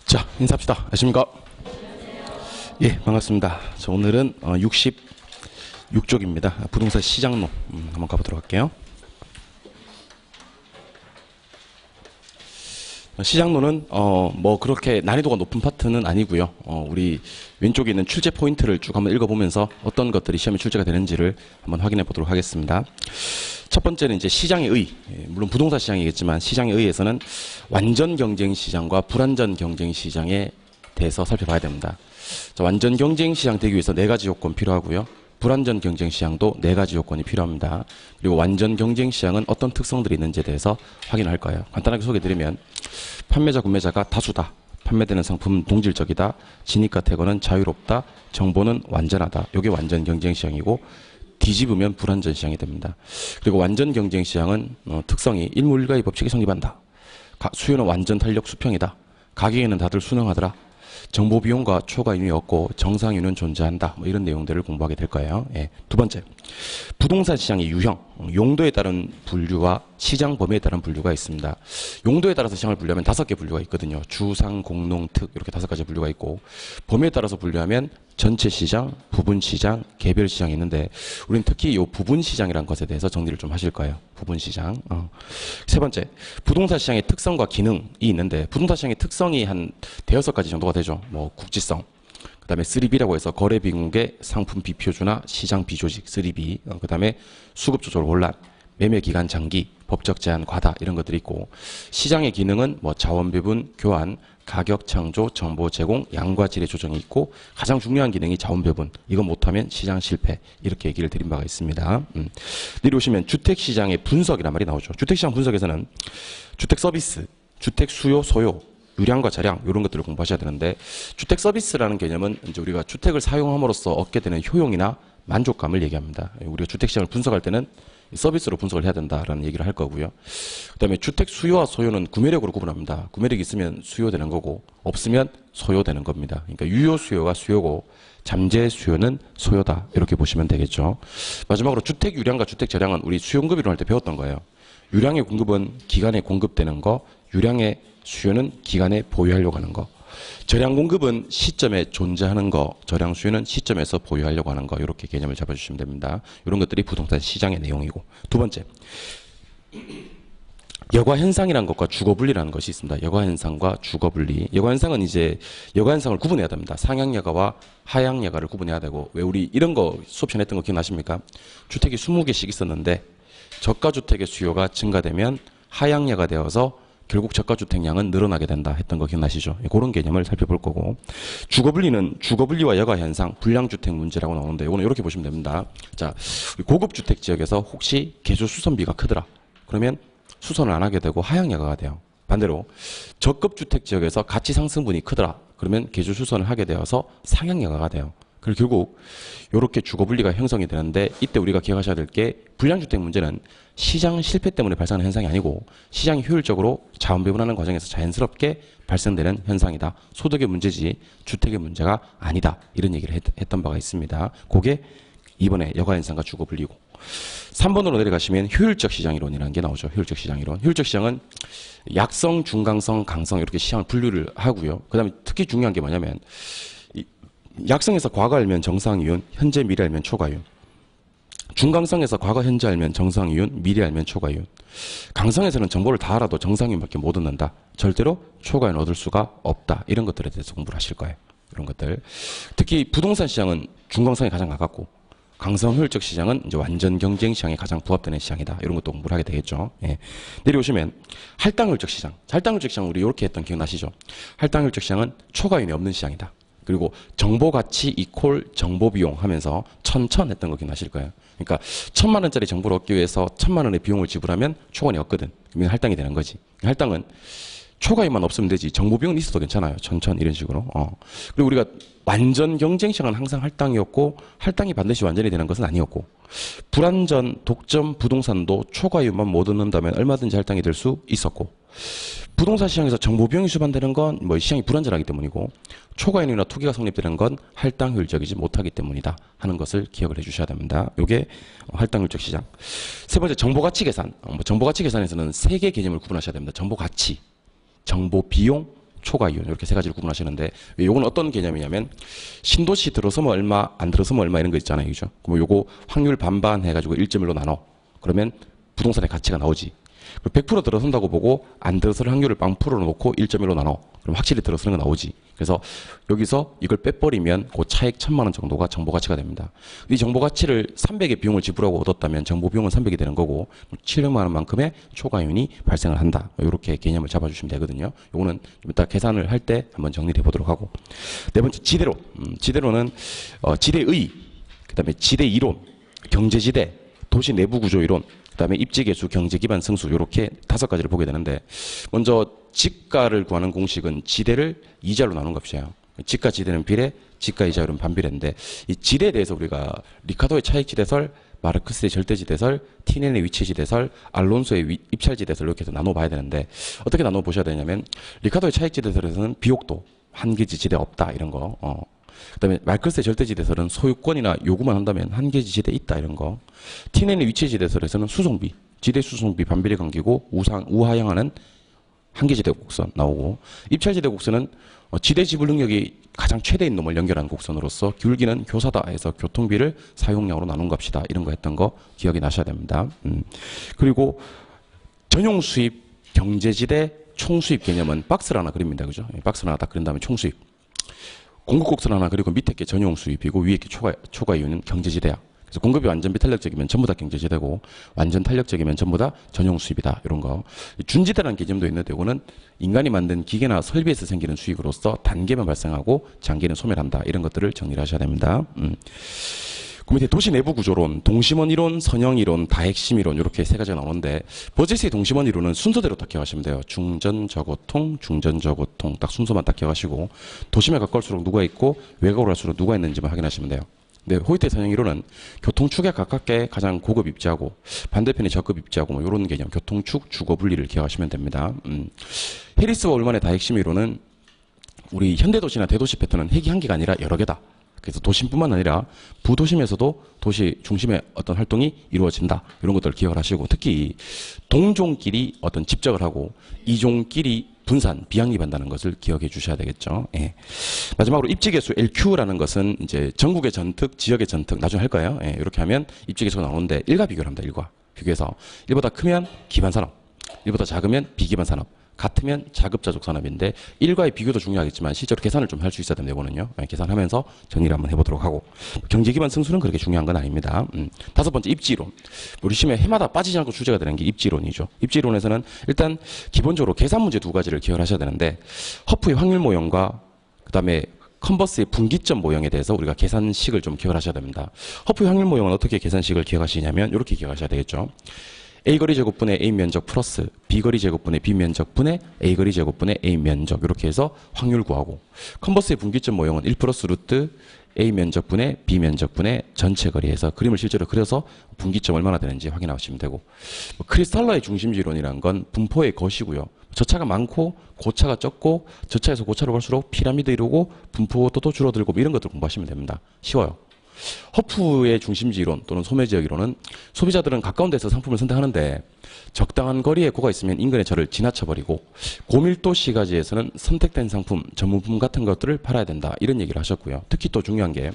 자, 인사합시다. 안녕하십니까? 예, 반갑습니다. 자, 오늘은 66쪽입니다. 부동산 시장론 한번 가보도록 할게요. 시장론은 뭐 그렇게 난이도가 높은 파트는 아니고요. 우리 왼쪽에 있는 출제 포인트를 쭉 한번 읽어보면서 어떤 것들이 시험에 출제가 되는지를 한번 확인해 보도록 하겠습니다. 첫 번째는 이제 시장의 의, 물론 부동산 시장이겠지만 시장의 의에서는 완전 경쟁 시장과 불완전 경쟁 시장에 대해서 살펴봐야 됩니다. 자, 완전 경쟁 시장 되기 위해서 4가지 요건 필요하고요. 불완전 경쟁 시장도 4가지 요건이 필요합니다. 그리고 완전 경쟁 시장은 어떤 특성들이 있는지에 대해서 확인할 거예요. 간단하게 소개해드리면 판매자, 구매자가 다수다. 판매되는 상품은 동질적이다. 진입과 퇴거는 자유롭다. 정보는 완전하다. 이게 완전 경쟁 시장이고 뒤집으면 불완전 시장이 됩니다. 그리고 완전 경쟁 시장은 특성이 일몰일가의 법칙이 성립한다. 수요는 완전 탄력 수평이다. 가격에는 다들 순응하더라. 정보 비용과 초과이윤이 없고 정상이윤은 존재한다. 뭐 이런 내용들을 공부하게 될 거예요. 예. 두 번째, 부동산 시장의 유형, 용도에 따른 분류와 시장 범위에 따른 분류가 있습니다. 용도에 따라서 시장을 분류하면 5개 분류가 있거든요. 주상, 공농, 특 이렇게 5가지 분류가 있고 범위에 따라서 분류하면 전체 시장, 부분 시장, 개별 시장이 있는데 우리는 특히 이 부분 시장이라는 것에 대해서 정리를 좀 하실 거예요. 부분 시장. 세 번째, 부동산 시장의 특성과 기능이 있는데 부동산 시장의 특성이 한 5가지 정도가 되죠. 뭐 국지성, 그 다음에 3B라고 해서 거래 비공개, 상품 비표준화, 시장 비조직 3B, 그 다음에 수급 조절 혼란, 매매 기간 장기, 법적 제한 과다 이런 것들이 있고 시장의 기능은 뭐 자원 배분, 교환, 가격 창조, 정보 제공, 양과 질의 조정이 있고 가장 중요한 기능이 자원 배분. 이거 못하면 시장 실패. 이렇게 얘기를 드린 바가 있습니다. 내려오시면 주택시장의 분석이란 말이 나오죠. 주택시장 분석에서는 주택 서비스, 주택 수요, 소요, 유량과 자량 이런 것들을 공부하셔야 되는데 주택 서비스라는 개념은 이제 우리가 주택을 사용함으로써 얻게 되는 효용이나 만족감을 얘기합니다. 우리가 주택시장을 분석할 때는 서비스로 분석을 해야 된다라는 얘기를 할 거고요. 그 다음에 주택 수요와 소요는 구매력으로 구분합니다. 구매력이 있으면 수요되는 거고 없으면 소요되는 겁니다. 그러니까 유효 수요가 수요고 잠재 수요는 소요다. 이렇게 보시면 되겠죠. 마지막으로 주택 유량과 주택 저량은 우리 수요공급 이론 할 때 배웠던 거예요. 유량의 공급은 기간에 공급되는 거, 유량의 수요는 기간에 보유하려고 하는 거. 저량 공급은 시점에 존재하는 거, 저량 수요는 시점에서 보유하려고 하는 거 이렇게 개념을 잡아주시면 됩니다. 이런 것들이 부동산 시장의 내용이고 두 번째, 여과현상이라는 것과 주거분리라는 것이 있습니다. 여과현상과 주거분리. 여과현상은 이제 여과현상을 구분해야 됩니다. 상향여가와 하향여가를 구분해야 되고 왜 우리 이런 거 수업 시간에 했던 거 기억나십니까? 주택이 20개씩 있었는데 저가주택의 수요가 증가되면 하향여가 되어서 결국 저가주택량은 늘어나게 된다 했던 거 기억나시죠? 그런 개념을 살펴볼 거고 주거분리는 주거분리와 여가현상, 불량주택 문제라고 나오는데 이거는 이렇게 보시면 됩니다. 자, 고급주택 지역에서 혹시 개조 수선비가 크더라. 그러면 수선을 안 하게 되고 하향여가가 돼요. 반대로 저급주택 지역에서 가치 상승분이 크더라. 그러면 개조 수선을 하게 되어서 상향여가가 돼요. 그리고 결국 이렇게 주거분리가 형성이 되는데 이때 우리가 기억하셔야 될 게 불량주택 문제는 시장 실패 때문에 발생하는 현상이 아니고 시장이 효율적으로 자원 배분하는 과정에서 자연스럽게 발생되는 현상이다. 소득의 문제지 주택의 문제가 아니다. 이런 얘기를 했던 바가 있습니다. 그게 이번에 여가현상과 주거분리고 3번으로 내려가시면 효율적 시장이론이라는 게 나오죠. 효율적 시장이론. 효율적 시장은 약성, 중강성, 강성 이렇게 시장을 분류를 하고요. 그 다음에 특히 중요한 게 뭐냐면 약성에서 과거 알면 정상이윤, 현재 미래 알면 초과이윤. 중강성에서 과거 현재 알면 정상이윤, 미래 알면 초과이윤. 강성에서는 정보를 다 알아도 정상이윤밖에 못 얻는다. 절대로 초과이윤 얻을 수가 없다. 이런 것들에 대해서 공부를 하실 거예요. 이런 것들. 특히 부동산 시장은 중강성에 가장 가깝고 강성 효율적 시장은 이제 완전 경쟁 시장에 가장 부합되는 시장이다. 이런 것도 공부를 하게 되겠죠. 예. 내려오시면 할당 효율적 시장. 할당 효율적 시장 우리 이렇게 했던 기억나시죠? 할당 효율적 시장은 초과이윤이 없는 시장이다. 그리고 정보 가치 이퀄 정보 비용 하면서 천천 했던 거 기억나실 거예요. 그러니까 1,000만 원짜리 정보를 얻기 위해서 1,000만 원의 비용을 지불하면 초과이 없거든. 그러면 할당이 되는 거지. 할당은 초과이만 없으면 되지. 정보 비용은 있어도 괜찮아요. 천천 이런 식으로. 그리고 우리가 완전 경쟁 시장은 항상 할당이었고 할당이 반드시 완전히 되는 것은 아니었고 불완전 독점 부동산도 초과이만 못 얻는다면 얼마든지 할당이 될 수 있었고 부동산 시장에서 정보 비용이 수반되는 건 뭐 시장이 불안전하기 때문이고 초과이윤이나 투기가 성립되는 건 할당 효율적이지 못하기 때문이다 하는 것을 기억을 해주셔야 됩니다. 이게 할당 효율적 시장. 세 번째 정보 가치 계산. 정보 가치 계산에서는 3개 개념을 구분하셔야 됩니다. 정보 가치, 정보 비용, 초과이윤 이렇게 세 가지를 구분하시는데 요거는 어떤 개념이냐면 신도시 들어서면 얼마 안 들어서면 얼마 이런 거 있잖아요. 그죠? 그럼 요거 확률 반반 해가지고 1.1로 나눠. 그러면 부동산의 가치가 나오지. 100% 들어선다고 보고 안 들어설 확률을 0%로 놓고 1.1로 나눠. 그럼 확실히 들어서는 거 나오지. 그래서 여기서 이걸 빼버리면 그 차액 1,000만 원 정도가 정보 가치가 됩니다. 이 정보 가치를 300의 비용을 지불하고 얻었다면 정보 비용은 300이 되는 거고 700만 원만큼의 초과이윤이 발생을 한다. 이렇게 개념을 잡아주시면 되거든요. 요거는 좀 이따 계산을 할 때 한번 정리해 보도록 하고. 네 번째 지대론. 지대론은 지대의, 그다음에 지대 이론, 경제지대, 도시 내부 구조 이론, 그다음에 입지계수, 경제기반 승수 이렇게 5가지를 보게 되는데 먼저 지가를 구하는 공식은 지대를 이자로 나눈 값이에요. 지가 지대는 비례, 지가 이자율은 반비례인데 이 지대에 대해서 우리가 리카도의 차익지대설, 마르크스의 절대지대설, 티넨의 위치지대설, 알론소의 입찰지대설 이렇게 해서 나눠봐야 되는데 어떻게 나눠보셔야 되냐면 리카도의 차익지대설에서는 비옥도, 한계지 지대 없다 이런 거. 그다음에 마르크스의 절대지대설은 소유권이나 요구만 한다면 한계지 지대 있다 이런 거. 티넨의 위치지대설에서는 수송비, 지대 수송비 반비례 관계고 우하향하는 한계지대 곡선 나오고 입찰지대 곡선은 지대 지불 능력이 가장 최대인 놈을 연결하는 곡선으로서 기울기는 교사다 해서 교통비를 사용량으로 나눈 값이다 이런 거 했던 거 기억이 나셔야 됩니다. 그리고 전용 수입, 경제지대, 총수입 개념은 박스를 하나 그립니다. 그죠? 박스를 하나 딱 그린 다음에 총수입. 공급곡선 하나 그리고 밑에 게 전용 수입이고 위에 게 초과이윤은 경제지대야. 그래서 공급이 완전 비탄력적이면 전부 다 경제지대고 완전 탄력적이면 전부 다 전용 수입이다. 이런 거. 준지대라는 개념도 있는데 이거는 인간이 만든 기계나 설비에서 생기는 수익으로서 단계만 발생하고 장기는 소멸한다. 이런 것들을 정리를 하셔야 됩니다. 그 밑에 도시 내부 구조론, 동심원 이론, 선형 이론, 다핵심 이론 이렇게 3가지가 나오는데 버제스의 동심원 이론은 순서대로 딱 기억하시면 돼요. 중전저고통, 중전저고통 딱 순서만 딱 기억하시고 도심에 가까울수록 누가 있고 외곽으로 갈수록 누가 있는지만 확인하시면 돼요. 근데 호이트의 선형 이론은 교통축에 가깝게 가장 고급 입지하고 반대편에 저급 입지하고 뭐 이런 개념, 교통축, 주거 분리를 기억하시면 됩니다. 해리스와 올만의 다핵심 이론은 우리 현대도시나 대도시 패턴은 핵이 한 개가 아니라 여러 개다. 그래서 도심뿐만 아니라 부도심에서도 도시 중심의 어떤 활동이 이루어진다. 이런 것들을 기억을 하시고 특히 동종끼리 어떤 집적을 하고 이종끼리 분산, 비양립한다는 것을 기억해 주셔야 되겠죠. 예. 마지막으로 입지계수 LQ라는 것은 이제 전국의 전특, 지역의 전특 나중에 할 거예요. 예. 이렇게 하면 입지계수가 나오는데 1과 비교를 합니다. 1과 비교해서 1보다 크면 기반산업, 1보다 작으면 비기반산업. 같으면 자급자족 산업인데 1과의 비교도 중요하겠지만 실제로 계산을 좀 할 수 있어야 됩니다. 이거는요. 계산하면서 정리를 한번 해보도록 하고 경제기반 승수는 그렇게 중요한 건 아닙니다. 5번째 입지이론. 우리 시험에 해마다 빠지지 않고 출제가 되는 게 입지이론이죠. 입지이론에서는 일단 기본적으로 계산 문제 2가지를 기억을 하셔야 되는데 허프의 확률 모형과 그 다음에 컨버스의 분기점 모형에 대해서 우리가 계산식을 좀 기억을 하셔야 됩니다. 허프의 확률 모형은 어떻게 계산식을 기억하시냐면 이렇게 기억하셔야 되겠죠. A거리 제곱분의 A 면적 플러스 B거리 제곱분의 B 면적 분의 A거리 제곱분의 A 면적 이렇게 해서 확률 구하고 컨버스의 분기점 모형은 1 플러스 루트 A 면적 분의 B 면적 분의 전체 거리에서 그림을 실제로 그려서 분기점 얼마나 되는지 확인하시면 되고 크리스탈러의 중심지론이라는 건 분포의 것이고요. 저차가 많고 고차가 적고 저차에서 고차로 갈수록 피라미드 이루고 분포도도 줄어들고 이런 것들 공부하시면 됩니다. 쉬워요. 허프의 중심지 이론 또는 소매지역 이론은 소비자들은 가까운 데서 상품을 선택하는데 적당한 거리에 고가 있으면 인근의 저를 지나쳐버리고 고밀도 시가지에서는 선택된 상품, 전문품 같은 것들을 팔아야 된다. 이런 얘기를 하셨고요. 특히 또 중요한 게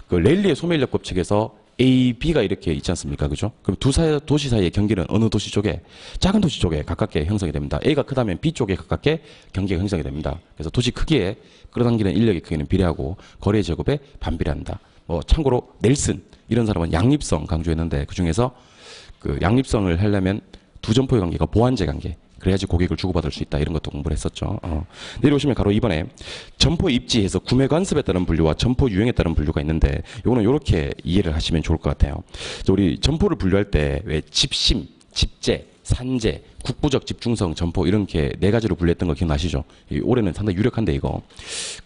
그 레일리의 소매인력 법칙에서 A, B가 이렇게 있지 않습니까? 그죠? 그럼 두 도시 사이의 경계는 어느 도시 쪽에? 작은 도시 쪽에 가깝게 형성이 됩니다. A가 크다면 B 쪽에 가깝게 경계가 형성이 됩니다. 그래서 도시 크기에 끌어당기는 인력의 크기는 비례하고 거리의 제곱에 반비례한다. 참고로 넬슨 이런 사람은 양립성 강조했는데 그 중에서 그 양립성을 하려면 두 점포의 관계가 보완제 관계 그래야지 고객을 주고받을 수 있다 이런 것도 공부를 했었죠. 내려오시면 가로 2번에 점포 입지에서 구매 관습에 따른 분류와 점포 유형에 따른 분류가 있는데 이거는 이렇게 이해를 하시면 좋을 것 같아요. 우리 점포를 분류할 때 왜 집심, 집재, 산재, 국부적 집중성, 점포 이렇게 4가지로 분류했던 거 기억나시죠? 올해는 상당히 유력한데 이거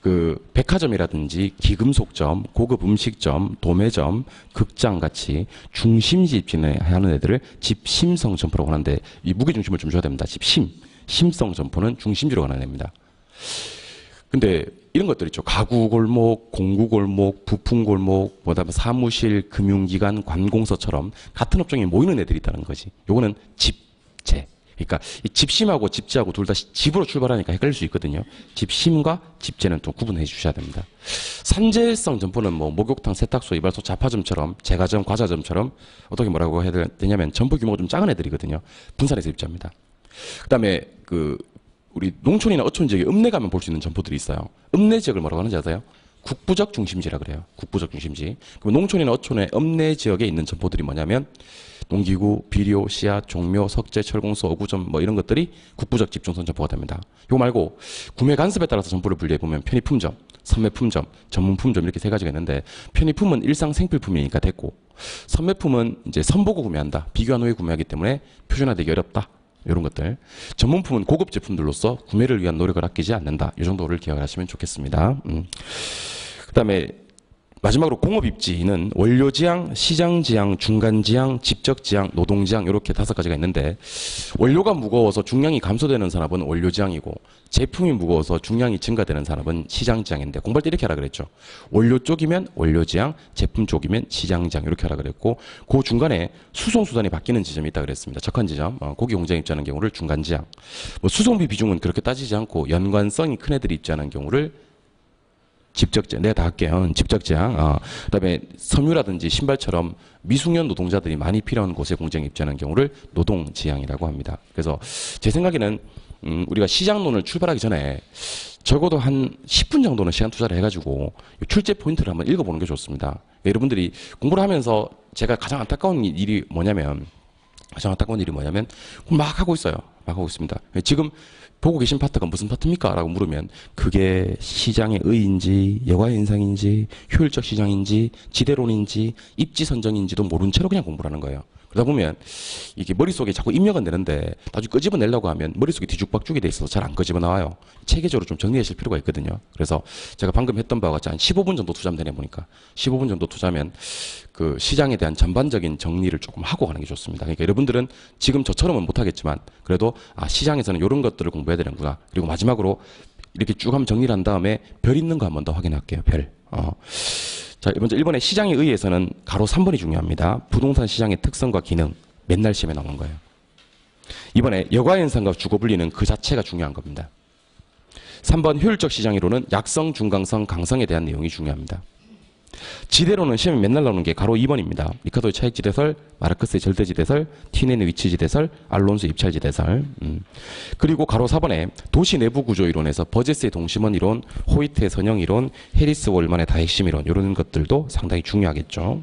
그 백화점이라든지 기금속점, 고급 음식점, 도매점, 극장 같이 중심지 입지에 하는 애들을 집심성 점포라고 하는데 이 무게중심을 좀 줘야 됩니다. 집심, 심성 점포는 중심지로 가는 애입니다. 근데 이런 것들 있죠. 가구골목, 공구골목, 부품골목, 그다음에 사무실, 금융기관, 관공서처럼 같은 업종에 모이는 애들이 있다는 거지. 요거는 집재. 그러니까 이 집심하고 집재하고 둘 다 집으로 출발하니까 헷갈릴 수 있거든요. 집심과 집재는 또 구분해 주셔야 됩니다. 산재성 점포는 뭐 목욕탕, 세탁소, 이발소, 잡화점처럼 제과점, 과자점처럼 어떻게 뭐라고 해야 되냐면 점포 규모가 좀 작은 애들이거든요. 분산해서 입주합니다. 그다음에 우리 농촌이나 어촌 지역에 읍내 가면 볼 수 있는 점포들이 있어요. 읍내 지역을 뭐라고 하는지 아세요? 국부적 중심지라 그래요. 국부적 중심지. 그럼 농촌이나 어촌의 읍내 지역에 있는 점포들이 뭐냐면 농기구, 비료, 씨앗, 종묘, 석재, 철공소, 어구점 뭐 이런 것들이 국부적 집중성 점포가 됩니다. 이거 말고 구매 간섭에 따라서 점포를 분류해 보면 편의품점, 선매품점, 전문품점 이렇게 세 가지가 있는데 편의품은 일상 생필품이니까 됐고 선매품은 이제 선보고 구매한다. 비교한 후에 구매하기 때문에 표준화되기 어렵다. 이런 것들. 전문품은 고급 제품들로서 구매를 위한 노력을 아끼지 않는다. 이 정도를 기억을 하시면 좋겠습니다. 그다음에 마지막으로 공업입지는 원료지향, 시장지향, 중간지향, 직접지향, 노동지향 이렇게 5가지가 있는데 원료가 무거워서 중량이 감소되는 산업은 원료지향이고 제품이 무거워서 중량이 증가되는 산업은 시장지향인데 공부할 때 이렇게 하라 그랬죠. 원료 쪽이면 원료지향, 제품 쪽이면 시장지향 이렇게 하라 그랬고 그 중간에 수송수단이 바뀌는 지점이 있다 그랬습니다. 적한 지점, 고기 공장 입지하는 경우를 중간지향, 뭐 수송비 비중은 그렇게 따지지 않고 연관성이 큰 애들이 입지하는 경우를 집적제, 내가 다 할게요. 집적제한. 그다음에 섬유라든지 신발처럼 미숙련 노동자들이 많이 필요한 곳에 공장에 입지하는 경우를 노동지향이라고 합니다. 그래서 제 생각에는 우리가 시장론을 출발하기 전에 적어도 한 10분 정도는 시간 투자를 해가지고 출제 포인트를 한번 읽어보는 게 좋습니다. 여러분들이 공부를 하면서 제가 가장 안타까운 일이 뭐냐면 막 하고 있어요. 막 하고 있습니다. 지금 보고 계신 파트가 무슨 파트입니까? 라고 물으면 그게 시장의 의인지 여가현상인지 효율적 시장인지 지대론인지 입지 선정인지도 모른 채로 그냥 공부를 하는 거예요. 그러다 보면 이게 머릿속에 자꾸 입력은 되는데 나중에 끄집어내려고 하면 머릿속에 뒤죽박죽이 돼 있어서 잘 안 끄집어 나와요. 체계적으로 좀 정리하실 필요가 있거든요. 그래서 제가 방금 했던 바와 같이 한 15분 정도 투자하면 되네 보니까 15분 정도 투자하면 그 시장에 대한 전반적인 정리를 조금 하고 가는 게 좋습니다. 그러니까 여러분들은 지금 저처럼은 못하겠지만 그래도 시장에서는 이런 것들을 공부해야 되는구나. 그리고 마지막으로 이렇게 쭉 한번 정리를 한 다음에 별 있는 거 한 번 더 확인할게요. 별. 자, 먼저 1번의 시장에 의해서는 가로 3번이 중요합니다. 부동산 시장의 특성과 기능, 맨날 시험에 나오는 거예요. 2번에 여가현상과 주거 분리는 그 자체가 중요한 겁니다. 3번 효율적 시장이론은 약성, 중강성, 강성에 대한 내용이 중요합니다. 지대로는 시험에 맨날 나오는 게 가로 2번입니다. 리카도의 차익지대설, 마르크스의 절대지대설, 티넨의 위치지대설, 알론소 입찰지대설. 그리고 가로 4번에 도시 내부 구조이론에서 버제스의 동심원 이론, 호이트의 선형이론, 해리스 월만의 다핵심이론 이런 것들도 상당히 중요하겠죠.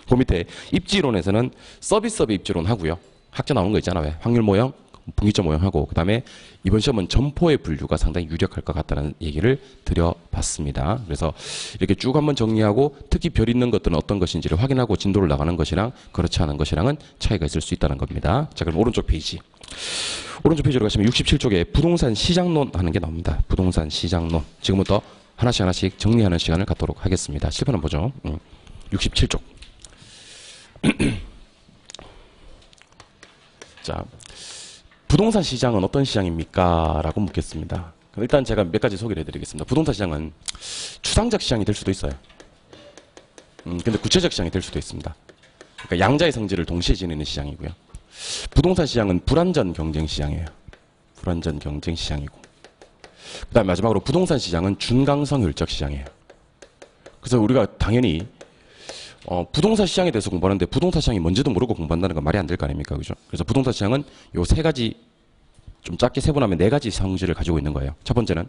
그 밑에 입지이론에서는 서비스업의 입지론 하고요. 학자 나오는 거 있잖아요. 확률 모형, 분기점 모형하고 그 다음에 이번 시험은 점포의 분류가 상당히 유력할 것 같다는 얘기를 드려봤습니다. 그래서 이렇게 쭉 한번 정리하고 특히 별 있는 것들은 어떤 것인지를 확인하고 진도를 나가는 것이랑 그렇지 않은 것이랑은 차이가 있을 수 있다는 겁니다. 자, 그럼 오른쪽 페이지. 오른쪽 페이지로 가시면 67쪽에 부동산 시장론 하는 게 나옵니다. 부동산 시장론. 지금부터 하나씩 정리하는 시간을 갖도록 하겠습니다. 실판을 보죠. 67쪽. 자. 부동산 시장은 어떤 시장입니까? 라고 묻겠습니다. 일단 제가 몇 가지 소개를 해드리겠습니다. 부동산 시장은 추상적 시장이 될 수도 있어요. 근데 구체적 시장이 될 수도 있습니다. 그러니까 양자의 성질을 동시에 지니는 시장이고요. 부동산 시장은 불완전 경쟁 시장이에요. 불완전 경쟁 시장이고. 그 다음에 마지막으로 부동산 시장은 준강성 효율적 시장이에요. 그래서 우리가 당연히 부동산 시장에 대해서 공부하는데 부동산 시장이 뭔지도 모르고 공부한다는 건 말이 안 될 거 아닙니까? 그죠? 그래서 부동산 시장은 요 3가지, 좀 짧게 세분하면 4가지 성질을 가지고 있는 거예요. 첫 번째는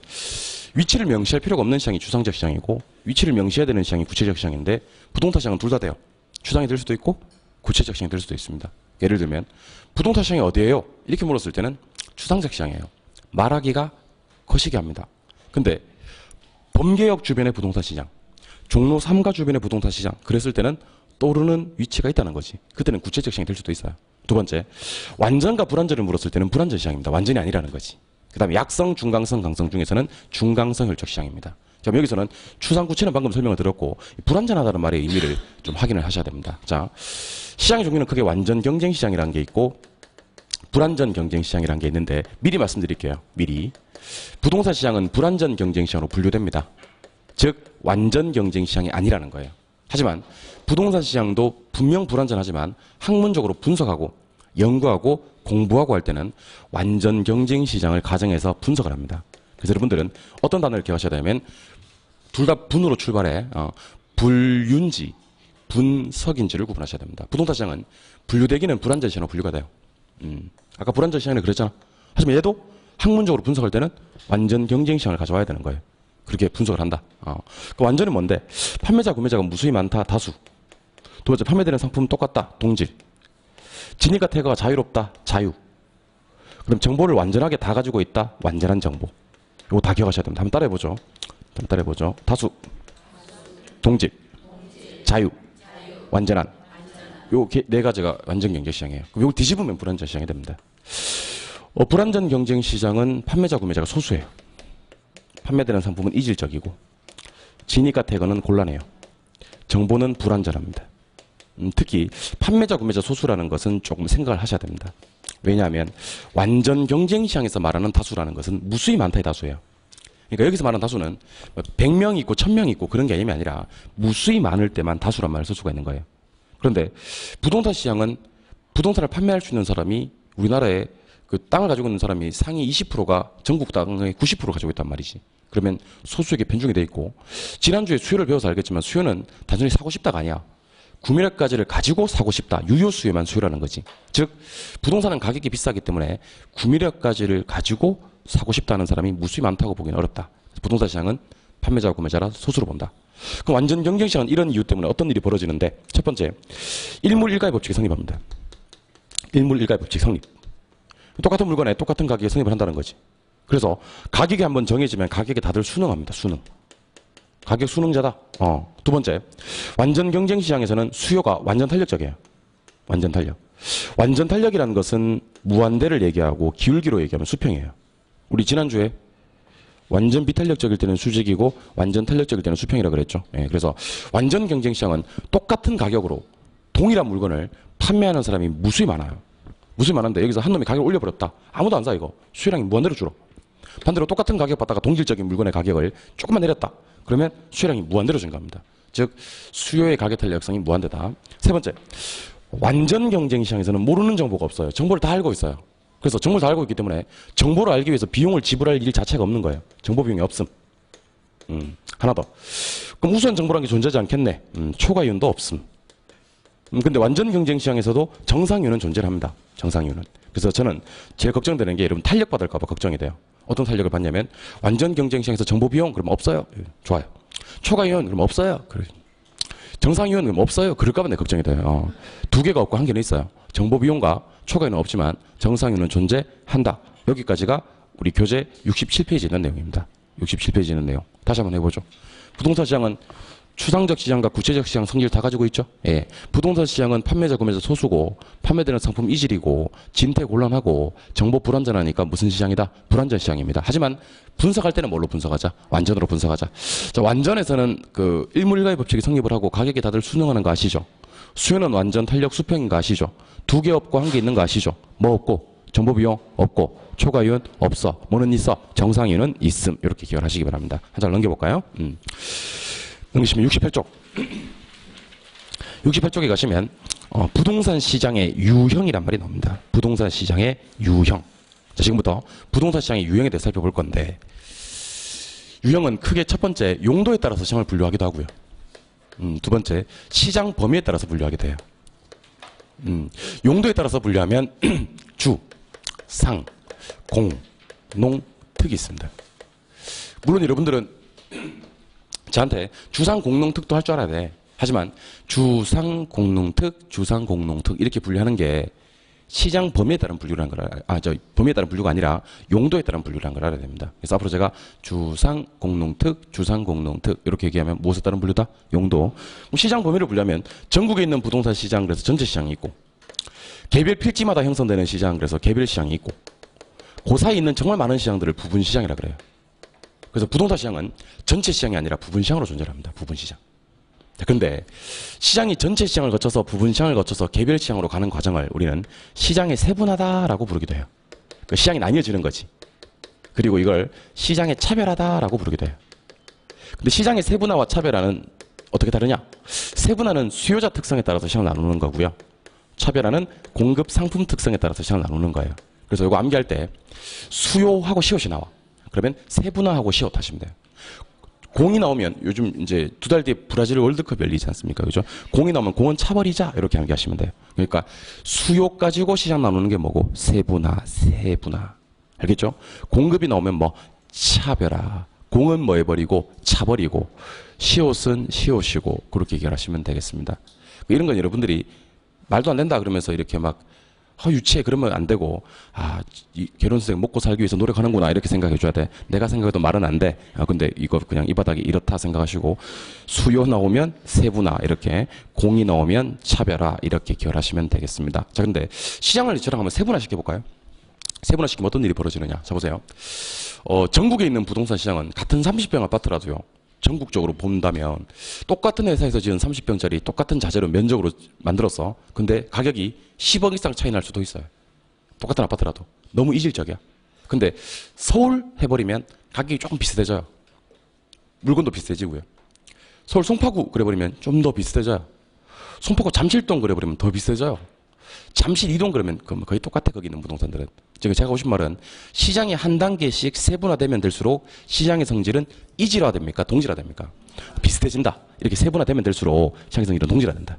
위치를 명시할 필요가 없는 시장이 추상적 시장이고 위치를 명시해야 되는 시장이 구체적 시장인데 부동산 시장은 둘 다 돼요. 추상이 될 수도 있고 구체적 시장이 될 수도 있습니다. 예를 들면 부동산 시장이 어디예요? 이렇게 물었을 때는 추상적 시장이에요. 말하기가 거시기 합니다. 근데 범계역 주변의 부동산 시장, 종로 3가 주변의 부동산 시장 그랬을 때는 떠오르는 위치가 있다는 거지. 그때는 구체적 시장이 될 수도 있어요. 두 번째, 완전과 불완전을 물었을 때는 불완전 시장입니다. 완전이 아니라는 거지. 그 다음에 약성, 중강성, 강성 중에서는 중강성 혈적 시장입니다. 자, 여기서는 추상구체는 방금 설명을 드렸고 불완전하다는 말의 의미를 좀 확인을 하셔야 됩니다. 자, 시장의 종류는 크게 완전 경쟁 시장이라는 게 있고 불완전 경쟁 시장이라는 게 있는데 미리 말씀드릴게요. 미리. 부동산 시장은 불완전 경쟁 시장으로 분류됩니다. 즉 완전 경쟁 시장이 아니라는 거예요. 하지만 부동산 시장도 분명 불완전하지만 학문적으로 분석하고 연구하고 공부하고 할 때는 완전 경쟁 시장을 가정해서 분석을 합니다. 그래서 여러분들은 어떤 단어를 기억하셔야 되냐면 둘 다 분으로 출발해 불윤지, 분석인지를 구분하셔야 됩니다. 부동산 시장은 분류되기는 불안전 시장으로 분류가 돼요. 아까 불안전 시장에 그랬잖아. 하지만 얘도 학문적으로 분석할 때는 완전 경쟁 시장을 가져와야 되는 거예요. 그렇게 분석을 한다. 그 완전은 뭔데? 판매자, 구매자가 무수히 많다, 다수. 두 번째, 판매되는 상품은 똑같다, 동질. 진입과 태거가 자유롭다, 자유. 그럼 정보를 완전하게 다 가지고 있다, 완전한 정보. 이거 다 기억하셔야 됩니다. 한번 따라해보죠. 다수, 동질, 자유, 완전한. 요 네 가지가 완전 경쟁 시장이에요. 요거 뒤집으면 불완전 시장이 됩니다. 불완전 경쟁 시장은 판매자, 구매자가 소수예요. 판매되는 상품은 이질적이고 진입과 태거는 곤란해요. 정보는 불완전합니다. 특히 판매자, 구매자 소수라는 것은 조금 생각을 하셔야 됩니다. 왜냐하면 완전 경쟁 시장에서 말하는 다수라는 것은 무수히 많다의 다수예요. 그러니까 여기서 말하는 다수는 100명 있고 1000명 있고 그런 개념이 아니라 무수히 많을 때만 다수란 말을 쓸 수가 있는 거예요. 그런데 부동산 시장은 부동산을 판매할 수 있는 사람이 우리나라에 그 땅을 가지고 있는 사람이 상위 20%가 전국 땅의 90% 가지고 있단 말이지. 그러면 소수에게 편중이 돼 있고 지난주에 수요를 배워서 알겠지만 수요는 단순히 사고 싶다가 아니야. 구매력까지를 가지고 사고 싶다. 유효 수요만 수요라는 거지. 즉 부동산은 가격이 비싸기 때문에 구매력까지를 가지고 사고 싶다는 사람이 무수히 많다고 보기는 어렵다. 부동산 시장은 판매자와 구매자라 소수로 본다. 그럼 완전 경쟁 시장은 이런 이유 때문에 어떤 일이 벌어지는데 첫 번째, 일물일가의 법칙이 성립합니다. 일물일가의 법칙 성립. 똑같은 물건에 똑같은 가격에 성립을 한다는 거지. 그래서 가격이 한번 정해지면 가격에 다들 순응합니다. 순응. 가격 순응자다. 두 번째, 완전 경쟁 시장에서는 수요가 완전 탄력적이에요. 완전 탄력. 완전 탄력이라는 것은 무한대를 얘기하고 기울기로 얘기하면 수평이에요. 우리 지난주에 완전 비탄력적일 때는 수직이고 완전 탄력적일 때는 수평이라고 그랬죠. 예, 그래서 완전 경쟁 시장은 똑같은 가격으로 동일한 물건을 판매하는 사람이 무수히 많아요. 무수히 많은데 여기서 한 놈이 가격을 올려버렸다. 아무도 안 사 이거. 수요량이 무한대로 줄어. 반대로 똑같은 가격 받다가 동질적인 물건의 가격을 조금만 내렸다. 그러면 수요량이 무한대로 증가합니다. 즉 수요의 가격 탄력성이 무한대다. 세 번째, 완전 경쟁 시장에서는 모르는 정보가 없어요. 정보를 다 알고 있어요. 그래서 정보를 다 알고 있기 때문에 정보를 알기 위해서 비용을 지불할 일 자체가 없는 거예요. 정보 비용이 없음. 하나 더. 그럼 우선 정보라는 게 존재하지 않겠네. 초과이윤도 없음. 근데 완전 경쟁 시장에서도 정상이윤은 존재를 합니다. 정상이윤은. 그래서 저는 제일 걱정되는 게 여러분 탄력받을까 봐 걱정이 돼요. 어떤 탄력을 받냐면 완전 경쟁 시장에서 정보 비용 그럼 없어요. 좋아요. 초과이윤 그럼 없어요. 그래. 정상이윤 그럼 없어요. 그럴까 봐 내 걱정이 돼요. 두 개가 없고 한 개는 있어요. 정보 비용과 초과이윤은 없지만 정상이윤은 존재한다. 여기까지가 우리 교재 67페이지에 있는 내용입니다. 67페이지에 있는 내용. 다시 한번 해보죠. 부동산 시장은 추상적 시장과 구체적 시장 성질을 다 가지고 있죠. 예. 부동산 시장은 판매자, 구매자 소수고 판매되는 상품 이질이고 진퇴 곤란하고 정보 불완전하니까 무슨 시장이다? 불완전 시장입니다. 하지만 분석할 때는 뭘로 분석하자? 완전으로 분석하자. 자, 완전에서는 그 일물일가의 법칙이 성립을 하고 가격이 다들 순응하는 거 아시죠? 수요는 완전 탄력 수평인 거 아시죠? 두 개 없고 한 개 있는 거 아시죠? 뭐 없고? 정보 비용 없고 초과이윤 없어. 뭐는 있어? 정상이윤은 있음. 이렇게 기억하시기 바랍니다. 한 장 넘겨볼까요? 넘기시면 68쪽. 68쪽에 가시면 부동산 시장의 유형이란 말이 나옵니다. 부동산 시장의 유형. 자, 지금부터 부동산 시장의 유형에 대해서 살펴볼 건데 유형은 크게 첫 번째 용도에 따라서 시장을 분류하기도 하고요. 두 번째 시장 범위에 따라서 분류하게 돼요. 용도에 따라서 분류하면 주, 상, 공, 농, 특이 있습니다. 물론 여러분들은 저한테 주상, 공농, 특도 할 줄 알아야 돼. 하지만 주상, 공농, 특, 주상, 공농, 특 이렇게 분류하는 게 시장 범위에 따른 분류라는 걸 범위에 따른 분류가 아니라 용도에 따른 분류라는 걸 알아야 됩니다. 그래서 앞으로 제가 주상, 공농, 특, 주상, 공농, 특 이렇게 얘기하면 무엇에 따른 분류다? 용도. 그럼 시장 범위를 분류하면 전국에 있는 부동산 시장 그래서 전체 시장이 있고 개별 필지마다 형성되는 시장 그래서 개별 시장이 있고 그 사이에 있는 정말 많은 시장들을 부분 시장이라 그래요. 그래서 부동산 시장은 전체 시장이 아니라 부분 시장으로 존재합니다. 부분 시장. 그런데 시장이 전체 시장을 거쳐서 부분 시장을 거쳐서 개별 시장으로 가는 과정을 우리는 시장의 세분화다라고 부르기도 해요. 그 시장이 나뉘어지는 거지. 그리고 이걸 시장의 차별화다라고 부르기도 해요. 근데 시장의 세분화와 차별화는 어떻게 다르냐? 세분화는 수요자 특성에 따라서 시장을 나누는 거고요. 차별화는 공급 상품 특성에 따라서 시장을 나누는 거예요. 그래서 이거 암기할 때 수요하고 시옷이 나와. 그러면 세분화하고 시옷 하시면 돼요. 공이 나오면 요즘 이제 2달 뒤에 브라질 월드컵 열리지 않습니까? 그죠? 공이 나오면 공은 차버리자 이렇게 암기하시면 돼요. 그러니까 수요 가지고 시장 나누는 게 뭐고? 세분화. 알겠죠? 공급이 나오면 뭐 차별화. 공은 뭐 해버리고 차버리고 시옷은 시옷이고 그렇게 얘기하시면 되겠습니다. 이런 건 여러분들이 말도 안 된다 그러면서 이렇게 막 유치해 그러면 안 되고 이 결혼생 먹고 살기 위해서 노력하는구나 이렇게 생각해 줘야 돼. 내가 생각해도 말은 안 돼. 근데 이거 그냥 이 바닥이 이렇다 생각하시고 수요 나오면 세분화 이렇게 공이 나오면 차별화 이렇게 기억하시면 되겠습니다. 자 근데 시장을 저랑 한번 세분화 시켜볼까요? 세분화 시키면 어떤 일이 벌어지느냐. 자 보세요. 전국에 있는 부동산 시장은 같은 30평 아파트라도요. 전국적으로 본다면 똑같은 회사에서 지은 30평짜리 똑같은 자재로 면적으로 만들었어. 근데 가격이 10억 이상 차이 날 수도 있어요. 똑같은 아파트라도. 너무 이질적이야. 근데 서울 해버리면 가격이 조금 비슷해져요. 물건도 비슷해지고요. 서울 송파구 그래버리면 좀 더 비슷해져요. 송파구 잠실동 그래버리면 더 비슷해져요. 잠실 이동 그러면 거의 똑같아. 거기 있는 부동산들은. 제가 하고 싶은 말은 시장이 한 단계씩 세분화되면 될수록 시장의 성질은 이질화됩니까? 동질화됩니까? 비슷해진다. 이렇게 세분화되면 될수록 시장의 성질은 동질화된다.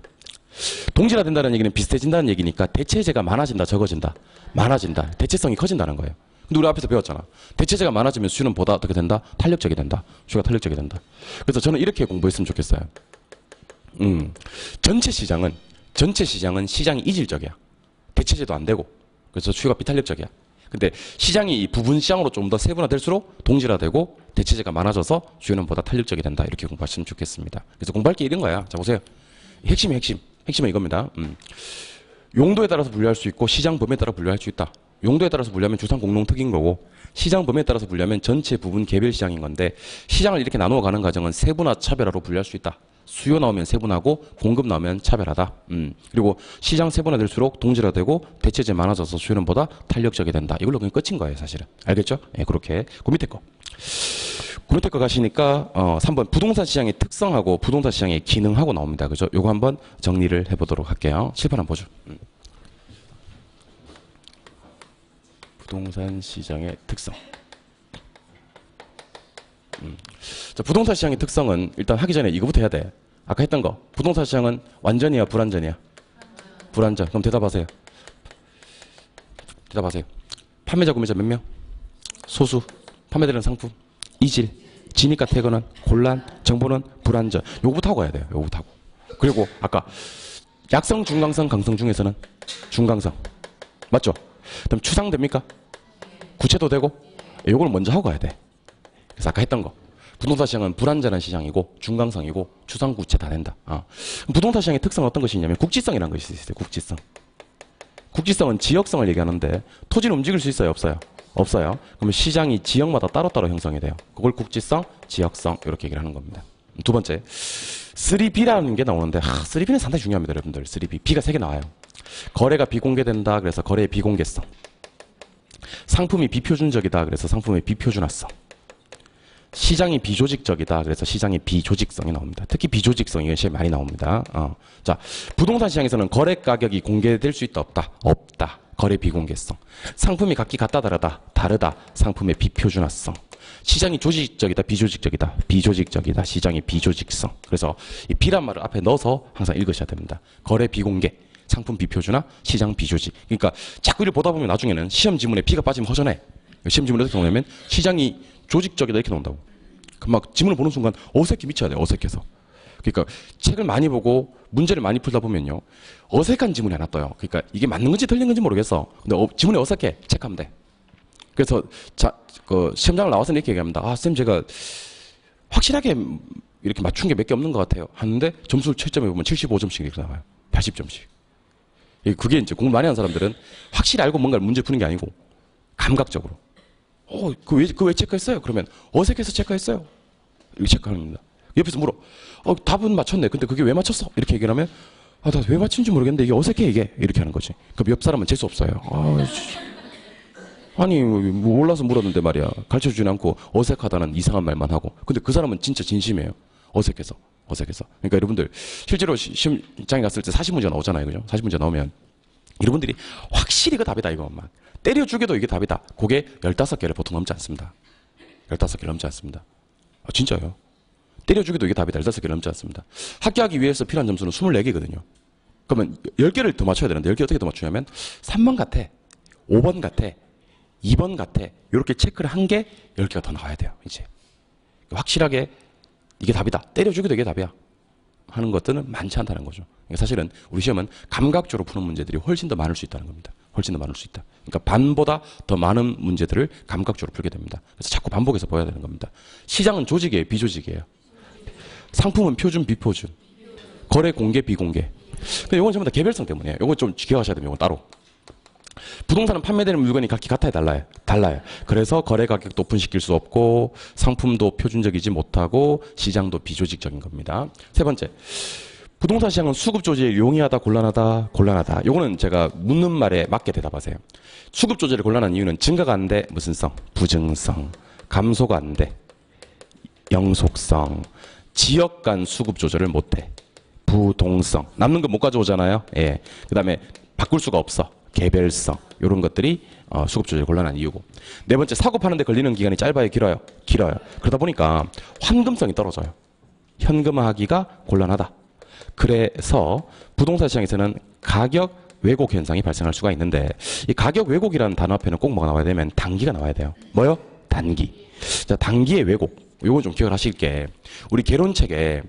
동질화된다는 얘기는 비슷해진다는 얘기니까 대체재가 많아진다, 적어진다. 많아진다. 대체성이 커진다는 거예요. 근데 우리 앞에서 배웠잖아. 대체재가 많아지면 수요는 보다 어떻게 된다? 탄력적이 된다. 수요가 탄력적이 된다. 그래서 저는 이렇게 공부했으면 좋겠어요. 전체 시장은 시장이 이질적이야. 대체재도 안 되고. 그래서 수요가 비탄력적이야. 근데 시장이 부분 시장으로 좀 더 세분화될수록 동질화되고 대체재가 많아져서 수요는 보다 탄력적이 된다. 이렇게 공부하시면 좋겠습니다. 그래서 공부할 게 이런 거야. 자 보세요. 핵심은 이겁니다. 용도에 따라서 분류할 수 있고 시장 범위에 따라 분류할 수 있다. 용도에 따라서 분류하면 주상 공동 특인 거고 시장 범위에 따라서 분류하면 전체 부분 개별 시장인 건데 시장을 이렇게 나누어 가는 과정은 세분화 차별화로 분류할 수 있다. 수요 나오면 세분화고 공급 나오면 차별하다. 그리고 시장 세분화될수록 동질화되고 대체재 많아져서 수요는 보다 탄력적이 된다. 이걸로 그냥 끝인 거예요, 사실은. 알겠죠? 예, 그렇게. 그 밑에 거. 그 밑에 거 가시니까 3번 부동산 시장의 특성하고 부동산 시장의 기능하고 나옵니다. 그죠? 요거 한번 정리를 해보도록 할게요. 칠판 한번 보죠. 부동산 시장의 특성. 자, 부동산 시장의 특성은 일단 하기 전에 이거부터 해야 돼. 아까 했던 거. 부동산 시장은 완전이야, 불완전이야? 불완전. 그럼 대답하세요. 판매자, 구매자 몇 명? 소수. 판매되는 상품. 이질. 진입과 퇴근은 곤란. 정보는 불완전. 요거부터 하고 해야 돼요. 요거부터 하고. 그리고 아까 약성, 중강성, 강성 중에서는 중강성. 맞죠? 그럼 추상됩니까? 구체도 되고? 요걸 먼저 하고 가야 돼. 그래서 아까 했던 거. 부동산 시장은 불완전한 시장이고 중강성이고 추상구체 다 된다. 부동산 시장의 특성은 어떤 것이 있냐면 국지성이라는 것이 있어요. 국지성. 국지성은 지역성을 얘기하는데 토지는 움직일 수 있어요? 없어요? 없어요. 그러면 시장이 지역마다 따로따로 형성이 돼요. 그걸 국지성, 지역성 이렇게 얘기를 하는 겁니다. 두 번째, 3B라는 게 나오는데 3B는 상당히 중요합니다. 여러분들. 3B. B가 3개 나와요. 거래가 비공개된다. 그래서 거래의 비공개성. 상품이 비표준적이다. 그래서 상품의 비표준화성. 시장이 비조직적이다. 그래서 시장의 비조직성이 나옵니다. 특히 비조직성이 제일 많이 나옵니다. 자, 부동산 시장에서는 거래 가격이 공개될 수 있다, 없다? 없다. 거래 비공개성. 상품이 각기 같다, 다르다? 다르다. 상품의 비표준화성. 시장이 조직적이다, 비조직적이다? 비조직적이다. 시장의 비조직성. 그래서 이 B란 말을 앞에 넣어서 항상 읽으셔야 됩니다. 거래 비공개, 상품 비표준화, 시장 비조직. 그러니까 자꾸 이를 보다 보면 나중에는 시험 지문에 B가 빠지면 허전해. 시험 지문에 어떻게 나오냐면 시장이 조직적이다 이렇게 나온다고. 그럼 막 지문을 보는 순간 어색해 미쳐야 돼. 어색해서. 그러니까 책을 많이 보고 문제를 많이 풀다 보면요. 어색한 지문이 하나 떠요. 그러니까 이게 맞는 건지 틀린 건지 모르겠어. 근데 지문이 어색해. 체크하면 돼. 그래서 시험장을 나와서 이렇게 얘기합니다. 쌤 제가 확실하게 이렇게 맞춘 게 몇 개 없는 것 같아요. 하는데 점수를 채점해 보면 75점씩 이렇게 나와요. 80점씩. 그게 이제 공부 많이 한 사람들은 확실히 알고 뭔가를 문제 푸는 게 아니고 감각적으로. 그 왜 체크했어요? 그러면 어색해서 체크했어요. 이렇게 체크하는 겁니다. 옆에서 물어. 답은 맞췄네. 근데 그게 왜 맞췄어? 이렇게 얘기를 하면 나 왜 맞춘지 모르겠는데 이게 어색해 이게. 이렇게 하는 거지. 그럼 옆 사람은 재수 없어요. 아니 몰라서 물었는데 말이야. 가르쳐주지 않고 어색하다는 이상한 말만 하고. 근데 그 사람은 진짜 진심이에요. 어색해서. 그러니까 여러분들 실제로 시험장에 갔을 때 40문제가 나오잖아요. 그죠? 40문제 나오면 여러분들이 확실히 이거 답이다 이거 막 때려 죽여도 이게 답이다. 그게 15개를 보통 넘지 않습니다. 15개를 넘지 않습니다. 진짜요. 때려 죽여도 이게 답이다. 15개를 넘지 않습니다. 합격하기 위해서 필요한 점수는 24개거든요. 그러면 10개를 더 맞춰야 되는데 10개 어떻게 더 맞추냐면 3번 같아, 5번 같아, 2번 같아 이렇게 체크를 한 게 10개가 더 나와야 돼요. 이제 확실하게 이게 답이다. 때려 죽여도 이게 답이야. 하는 것들은 많지 않다는 거죠. 그러니까 사실은 우리 시험은 감각적으로 푸는 문제들이 훨씬 더 많을 수 있다는 겁니다. 훨씬 더 많을 수 있다. 그러니까 반보다 더 많은 문제들을 감각적으로 풀게 됩니다. 그래서 자꾸 반복해서 보여야 되는 겁니다. 시장은 조직이에요, 비조직이에요? 상품은 표준, 비표준. 거래 공개, 비공개. 근데 이건 전부 다 개별성 때문이에요. 이거 좀 기억하셔야 됩니다. 이거 따로. 부동산은 판매되는 물건이 각기 같아야 달라요. 그래서 거래 가격 높은시킬 수 없고 상품도 표준적이지 못하고 시장도 비조직적인 겁니다. 세 번째, 부동산 시장은 수급 조직이 용이하다, 곤란하다. 요거는 제가 묻는 말에 맞게 대답하세요. 수급 조절이 곤란한 이유는 증가가 안 돼, 무슨 성? 부증성. 감소가 안 돼, 영속성. 지역 간 수급 조절을 못해, 부동성. 남는 거 못 가져오잖아요. 예. 그 다음에 바꿀 수가 없어, 개별성. 이런 것들이 수급 조절이 곤란한 이유고. 네 번째, 사고 파는데 걸리는 기간이 짧아요, 길어요? 길어요. 그러다 보니까 환금성이 떨어져요. 현금화하기가 곤란하다. 그래서 부동산 시장에서는 가격 왜곡 현상이 발생할 수가 있는데, 이 가격 왜곡이라는 단어 앞에는 꼭 뭐가 나와야 되면 단기가 나와야 돼요. 뭐요? 단기. 자, 단기의 왜곡. 요건 좀 기억을 하실 게, 우리 개론책에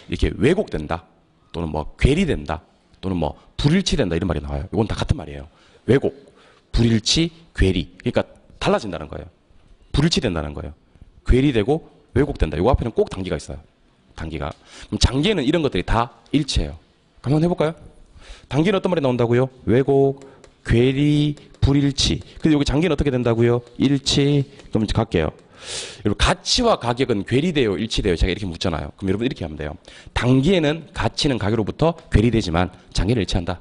이렇게 왜곡된다, 또는 뭐 괴리된다, 또는 뭐 불일치된다 이런 말이 나와요. 이건 다 같은 말이에요. 왜곡, 불일치, 괴리. 그러니까 달라진다는 거예요. 불일치된다는 거예요. 괴리되고 왜곡된다. 요 앞에는 꼭 단기가 있어요. 단기가. 그럼 장기에는 이런 것들이 다 일치해요. 한번 해볼까요? 단기는 어떤 말이 나온다고요? 왜곡, 괴리, 불일치. 근데 여기 장기는 어떻게 된다고요? 일치. 그럼 갈게요. 여러분, 가치와 가격은 괴리돼요, 일치돼요? 제가 이렇게 묻잖아요. 그럼 여러분 이렇게 하면 돼요. 단기에는 가치는 가격으로부터 괴리되지만 장기는 일치한다.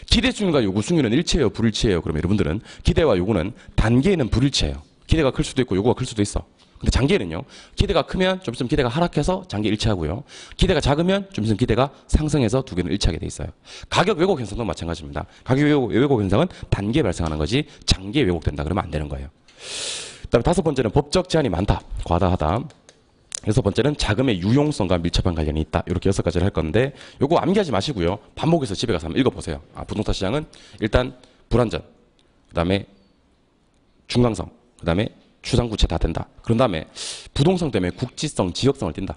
기대 수준과 요구 수준은 일치해요, 불일치해요? 그러면 여러분들은 기대와 요구는 단기에는 불일치해요. 기대가 클 수도 있고 요구가 클 수도 있어. 근데 장기에는요, 기대가 크면 좀 있으면 기대가 하락해서 장기 일치하고요, 기대가 작으면 좀 있으면 기대가 상승해서 두 개는 일치하게 돼 있어요. 가격 왜곡 현상도 마찬가지입니다. 가격 왜곡 현상은 단기에 발생하는 거지 장기에 왜곡된다 그러면 안 되는 거예요. 그다음에 다섯 번째는 법적 제한이 많다, 과다하다. 여섯 번째는 자금의 유용성과 밀접한 관련이 있다. 이렇게 6가지를 할 건데, 요거 암기하지 마시고요, 반복해서 집에 가서 한번 읽어보세요. 부동산 시장은 일단 불안전, 그다음에 중강성, 그다음에 추상구체 다 된다. 그런 다음에 부동성 때문에 국지성, 지역성을 띈다.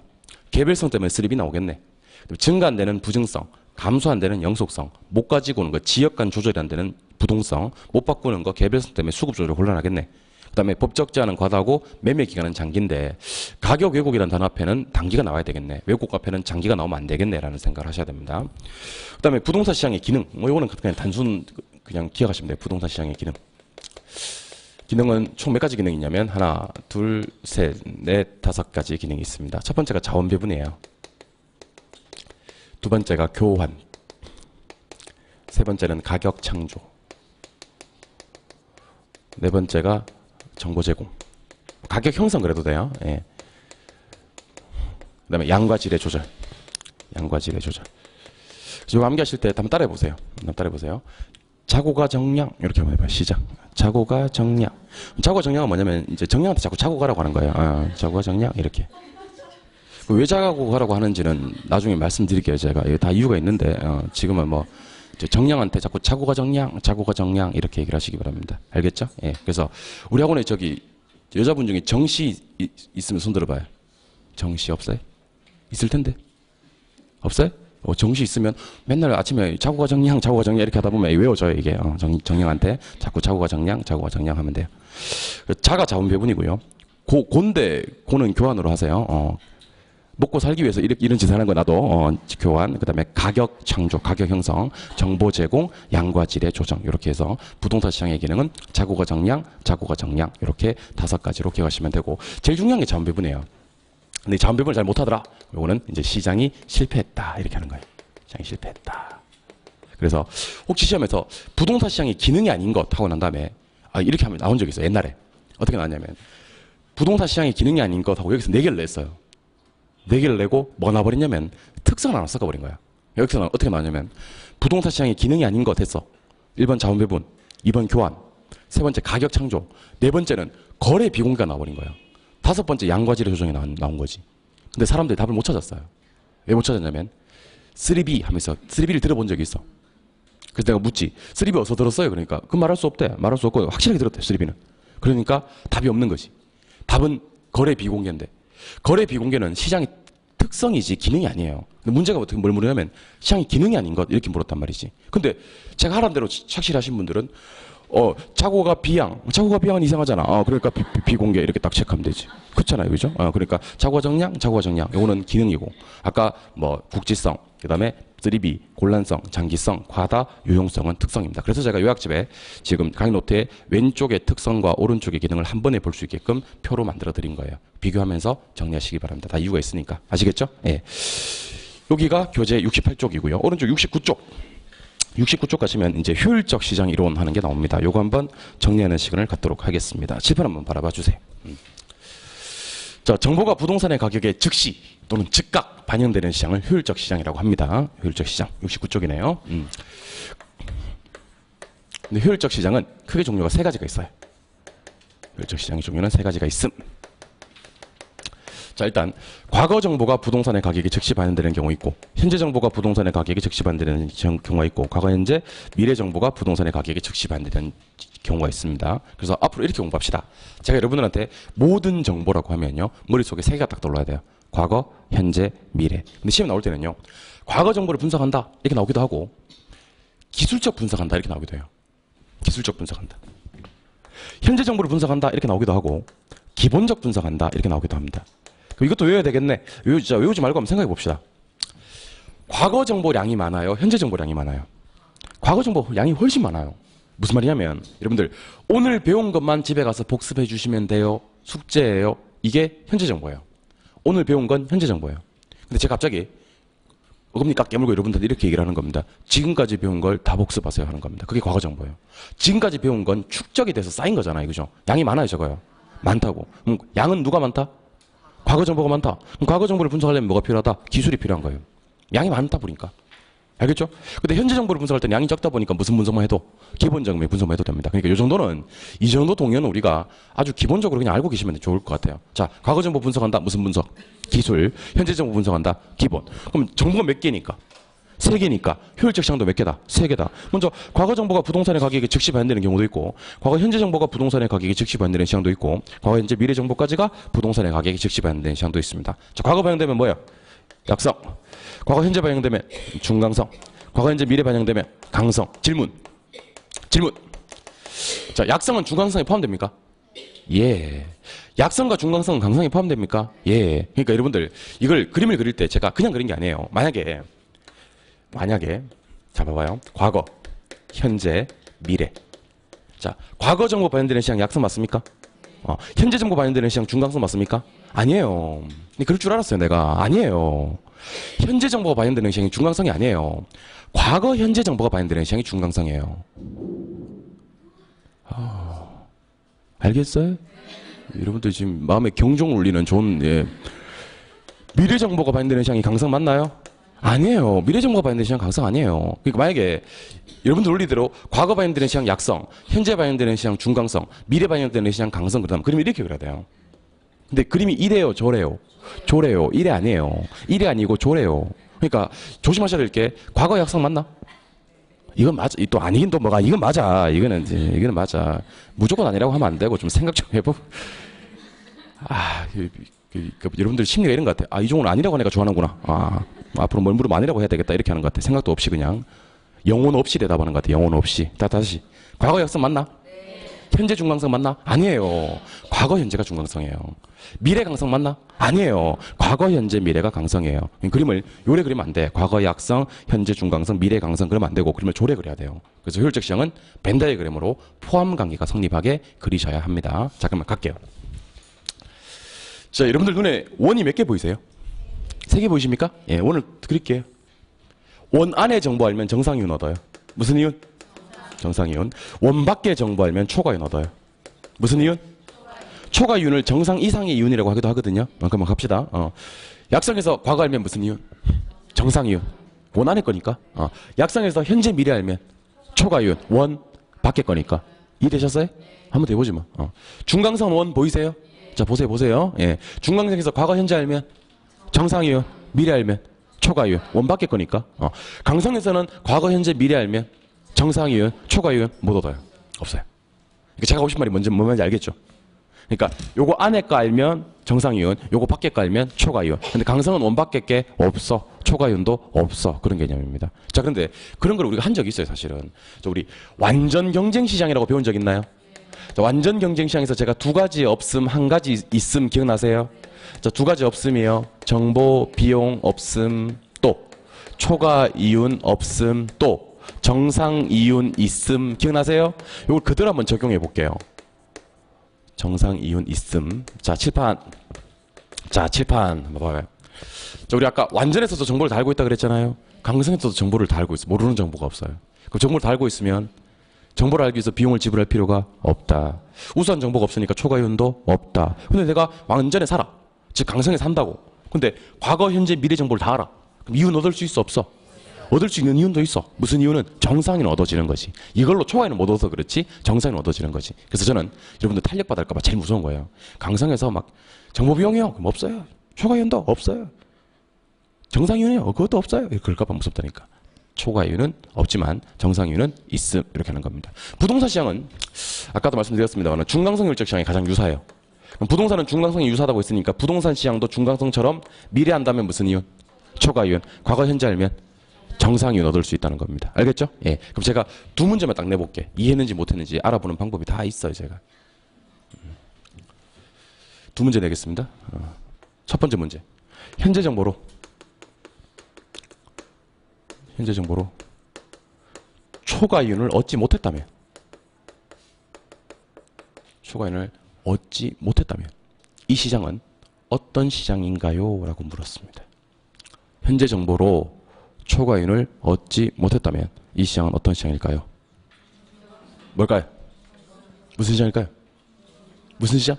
개별성 때문에 수립이 나오겠네. 증가 안 되는 부증성, 감소 안 되는 영속성, 못 가지고 오는 거 지역 간 조절이 안 되는 부동성, 못 바꾸는 거 개별성 때문에 수급 조절 곤란하겠네. 그 다음에 법적 제한은 과다하고 매매 기간은 장기인데, 가격 왜곡이라는 단어 앞에는 단기가 나와야 되겠네, 왜곡 앞에는 장기가 나오면 안 되겠네라는 생각을 하셔야 됩니다. 그 다음에 부동산 시장의 기능, 이거는 그냥 단순 그냥 기억하시면 돼요. 부동산 시장의 기능. 기능은 총 몇 가지 기능이 있냐면 하나, 둘, 셋, 넷, 5가지 기능이 있습니다. 첫 번째가 자원 배분이에요. 두 번째가 교환. 세 번째는 가격 창조. 네 번째가 정보 제공. 가격 형성 그래도 돼요. 예. 그 다음에 양과 질의 조절. 양과 질의 조절. 이거 암기하실 때 한번 따라해 보세요. 한번 따라해 보세요. 자고가 정량, 이렇게 한번 해봐요. 시작. 자고가 정량. 자고가 정량은 뭐냐면 이제 정량한테 자꾸 자고 가라고 하는 거예요. 자고가 정량, 이렇게. 왜 자고 가라고 하는지는 나중에 말씀드릴게요. 제가 다 이유가 있는데, 지금은 뭐 정량한테 자꾸 자고가 정량 이렇게 얘기를 하시기 바랍니다. 알겠죠? 예. 그래서 우리 학원에 저기 여자분 중에 정씨 있으면 손 들어봐요. 정씨 없어요? 있을 텐데. 없어요? 정씨 있으면 맨날 아침에 자고가 정량 이렇게 하다 보면 외워져요, 이게. 정량한테 자꾸 자고가 정량 하면 돼요. 자가 자원 배분이고요. 고인데 고는 교환으로 하세요. 먹고 살기 위해서 이런 짓을 하는 거 나도 교환, 그 다음에 가격 창조, 가격 형성, 정보 제공, 양과 질의 조정, 이렇게 해서 부동산 시장의 기능은 자고가 정량 이렇게 5가지로 기억하시면 되고, 제일 중요한 게 자원 배분이에요. 근데 자원 배분을 잘 못하더라, 요거는 이제 시장이 실패했다 이렇게 하는 거예요. 시장이 실패했다. 그래서 혹시 시험에서 부동산 시장의 기능이 아닌 것 하고 난 다음에 이렇게 하면 나온 적이 있어요. 옛날에 어떻게 나왔냐면, 부동산 시장의 기능이 아닌 것 하고 여기서 4개를 냈어요. 4개를 내고 뭐 나버렸냐면 특성을 하나 섞어버린 거야. 여기서 어떻게 나왔냐면, 부동산 시장의 기능이 아닌 것 했어. 1번 자원 배분, 2번 교환, 세 번째 가격 창조, 네 번째는 거래 비공개가 나와버린 거예요. 다섯 번째 양과질의 조정이 나온 거지. 근데 사람들이 답을 못 찾았어요. 왜 못 찾았냐면 3B 하면서 3B를 들어본 적이 있어. 그래서 내가 묻지. 3B 어디서 들었어요? 그러니까 그 말할 수 없대. 말할 수 없고 확실하게 들었대 3B는. 그러니까 답이 없는 거지. 답은 거래 비공개인데 거래 비공개는 시장의 특성이지 기능이 아니에요. 근데 문제가 어떻게 뭘 물으냐면 시장의 기능이 아닌 것 이렇게 물었단 말이지. 근데 제가 하라는 대로 착실하신 분들은 자고가 비양은 이상하잖아. 그러니까 비공개 이렇게 딱 체크하면 되지. 그렇잖아요, 그죠? 그러니까 자고가 정량. 요거는 기능이고 아까 뭐 국지성, 그다음에 3B, 곤란성, 장기성, 과다, 유용성은 특성입니다. 그래서 제가 요약집에 지금 강의노트에 왼쪽의 특성과 오른쪽의 기능을 한 번에 볼 수 있게끔 표로 만들어 드린 거예요. 비교하면서 정리하시기 바랍니다. 다 이유가 있으니까. 아시겠죠? 예. 여기가 교재 68쪽이고요. 오른쪽 69쪽. 69쪽 가시면 이제 효율적 시장 이론 하는 게 나옵니다. 요거 한번 정리하는 시간을 갖도록 하겠습니다. 칠판 한번 바라봐 주세요. 자, 정보가 부동산의 가격에 즉시 또는 즉각 반영되는 시장을 효율적 시장이라고 합니다. 효율적 시장 69쪽이네요. 근데 효율적 시장은 크게 종류가 세 가지가 있어요. 효율적 시장의 종류는 세 가지가 있음. 자, 일단 과거 정보가 부동산의 가격에 즉시 반영되는 경우 있고 현재 정보가 부동산의 가격에 즉시 반영되는 경우가 있고 과거 현재 미래 정보가 부동산의 가격에 즉시 반영되는 경우가 있습니다. 그래서 앞으로 이렇게 공부합시다. 제가 여러분들한테 모든 정보라고 하면요 머릿속에 세 개가 딱 떠올라야 돼요. 과거, 현재, 미래. 근데 시험에 나올 때는요 과거 정보를 분석한다 이렇게 나오기도 하고 기술적 분석한다 이렇게 나오기도 해요. 기술적 분석한다. 현재 정보를 분석한다 이렇게 나오기도 하고 기본적 분석한다 이렇게 나오기도 합니다. 이것도 외워야 되겠네. 외우지 말고 한번 생각해 봅시다. 과거 정보량이 많아요? 현재 정보량이 많아요? 과거 정보량이 훨씬 많아요. 무슨 말이냐면 여러분들 오늘 배운 것만 집에 가서 복습해 주시면 돼요. 숙제예요. 이게 현재 정보예요. 오늘 배운 건 현재 정보예요. 근데 제가 갑자기 어금니 깍 깨물고 여러분들 이렇게 얘기를 하는 겁니다. 지금까지 배운 걸 다 복습하세요 하는 겁니다. 그게 과거 정보예요. 지금까지 배운 건 축적이 돼서 쌓인 거잖아요. 그죠? 양이 많아요 적어요? 많다고. 양은 누가 많다? 과거 정보가 많다. 그럼 과거 정보를 분석하려면 뭐가 필요하다? 기술이 필요한 거예요. 양이 많다 보니까. 알겠죠? 근데 현재 정보를 분석할 때는 양이 적다 보니까 무슨 분석만 해도 기본적인 분석만 해도 됩니다. 그러니까 이 정도 동요는 우리가 아주 기본적으로 그냥 알고 계시면 좋을 것 같아요. 자, 과거 정보 분석한다. 무슨 분석? 기술. 현재 정보 분석한다. 기본. 그럼 정보가 몇 개니까? 세 개니까 효율적 시장도 몇 개다? 세 개다. 먼저 과거 정보가 부동산의 가격에 즉시 반영되는 경우도 있고 과거 현재 정보가 부동산의 가격에 즉시 반영되는 시장도 있고 과거 현재 미래 정보까지가 부동산의 가격에 즉시 반영되는 시장도 있습니다. 자, 과거 반영되면 뭐예요? 약성. 과거 현재 반영되면 중강성. 과거 현재 미래 반영되면 강성. 질문. 자, 약성은 중강성에 포함됩니까? 예. 약성과 중강성은 강성에 포함됩니까? 예. 그러니까 여러분들 이걸 그림을 그릴 때 제가 그냥 그린 게 아니에요. 만약에 자 봐봐요. 과거, 현재, 미래. 자, 과거 정보 반영되는 시장 약성 맞습니까? 현재 정보 반영되는 시장 중강성 맞습니까? 아니에요. 그럴 줄 알았어요 내가. 아니에요. 현재 정보가 반영되는 시장이 중강성이 아니에요. 과거 현재 정보가 반영되는 시장이 중강성이에요. 알겠어요? 여러분들 지금 마음에 경종 울리는 좋은 미래 정보가 반영되는 시장이 강성 맞나요? 아니에요. 미래 정보가 반영되는 시장 강성 아니에요. 그러니까 만약에 여러분들 논리대로 과거 반영되는 시장 약성, 현재 반영되는 시장 중강성, 미래 반영되는 시장 강성 그다음 그림이 이렇게 그려야 돼요. 근데 그림이 이래요, 저래요. 이래 아니에요. 이래 아니고 저래요. 그러니까 조심하셔야 될 게 과거 약성 맞나? 이건 맞아. 또 아니긴 또 뭐가 이건 맞아. 이거는 맞아. 무조건 아니라고 하면 안 되고 좀 생각 좀 해보. 여러분들 심리가 이런 것 같아. 이종은 아니라고 하니까 좋아하는구나. 앞으로 뭘 물으면 아니라고 해야 되겠다 이렇게 하는 것 같아. 생각도 없이 그냥 영혼 없이 대답하는 것 같아. 영혼 없이. 다시 과거 약성 맞나? 현재 중강성 맞나? 아니에요. 과거 현재가 중강성이에요. 미래 강성 맞나? 아니에요. 과거 현재 미래가 강성이에요. 그림을 요래 그리면 안 돼. 과거 약성, 현재 중강성, 미래 강성 그러면 안 되고 그림을 조래 그려야 돼요. 그래서 효율적 시장은 벤 다이어그램으로 포함 관계가 성립하게 그리셔야 합니다. 잠깐만 갈게요. 자, 여러분들 눈에 원이 몇 개 보이세요? 3개 보이십니까? 예, 원을 그릴게요. 원 안에 정보 알면 정상이윤 얻어요. 무슨 이윤? 정상이윤. 원 밖에 정보 알면 초과이윤 얻어요. 무슨 이윤? 초과이윤을 정상 이상의 이윤이라고 하기도 하거든요. 그만 갑시다. 약성에서 과거 알면 무슨 이윤? 정상이윤. 원 안에 거니까. 약성에서 현재 미래 알면 초과이윤 원 밖에 거니까. 이해되셨어요? 한번 더 해보지 뭐. 중강성 원 보이세요? 자 보세요. 예. 중강성에서 과거 현재 알면 정상이윤, 미래 알면 초과이윤 원 밖에 거니까. 강성에서는 과거 현재 미래 알면 정상이윤, 초과이윤 못 얻어요. 없어요. 그러니까 제가 하고 싶은 말이 뭔 말인지 알겠죠? 그러니까 요거 안에 거 알면 정상이윤, 요거 밖에 거 알면 초과이윤. 근데 강성은 원 밖에 게 없어. 초과이윤도 없어. 그런 개념입니다. 자, 그런데 그런 걸 우리가 한 적이 있어요, 사실은. 자, 우리 완전 경쟁 시장이라고 배운 적 있나요? 자, 완전 경쟁 시장에서 제가 두 가지 없음, 한 가지 있음 기억나세요? 자, 두 가지 없음이요. 정보, 비용 없음, 또 초과이윤 없음, 또 정상이윤 있음 기억나세요? 이걸 그대로 한번 적용해 볼게요. 정상이윤 있음. 자, 칠판 한번 봐봐요. 자, 우리 아까 완전에서도 정보를 다 알고 있다 그랬잖아요. 강성에서도 정보를 다 알고 있어. 모르는 정보가 없어요. 그 정보를 다 알고 있으면 정보를 알기 위해서 비용을 지불할 필요가 없다. 우수한 정보가 없으니까 초과이윤도 없다. 근데 내가 완전에 살아. 즉 강성에 산다고. 근데 과거, 현재, 미래 정보를 다 알아. 그럼 이윤 얻을 수 있어 없어? 얻을 수 있는 이윤도 있어. 무슨 이유는 정상이는 얻어지는 거지. 이걸로 초과이는 못 얻어서 그렇지 정상이는 얻어지는 거지. 그래서 저는 여러분들 탄력받을까 봐 제일 무서운 거예요. 강성에서 막 정보 비용이요? 그럼 없어요. 초과이윤도 없어요. 정상이윤이요? 그것도 없어요. 그럴까 봐 무섭다니까. 초과이윤은 없지만 정상이윤은 있음. 이렇게 하는 겁니다. 부동산 시장은 아까도 말씀드렸습니다만 중강성일적 시장이 가장 유사해요. 그럼 부동산은 중강성이 유사하다고 했으니까 부동산 시장도 중강성처럼 미래한다면 무슨 이윤? 초과이윤. 과거 현재 알면 정상이윤 얻을 수 있다는 겁니다. 알겠죠? 예. 그럼 제가 두 문제만 딱 내볼게. 이해했는지 못했는지 알아보는 방법이 다 있어요, 제가. 두 문제 내겠습니다. 첫 번째 문제. 현재 정보로 초과이윤을 얻지 못했다면 이 시장은 어떤 시장인가요? 라고 물었습니다. 현재 정보로 초과이윤을 얻지 못했다면 이 시장은 어떤 시장일까요? 뭘까요? 무슨 시장일까요? 무슨 시장?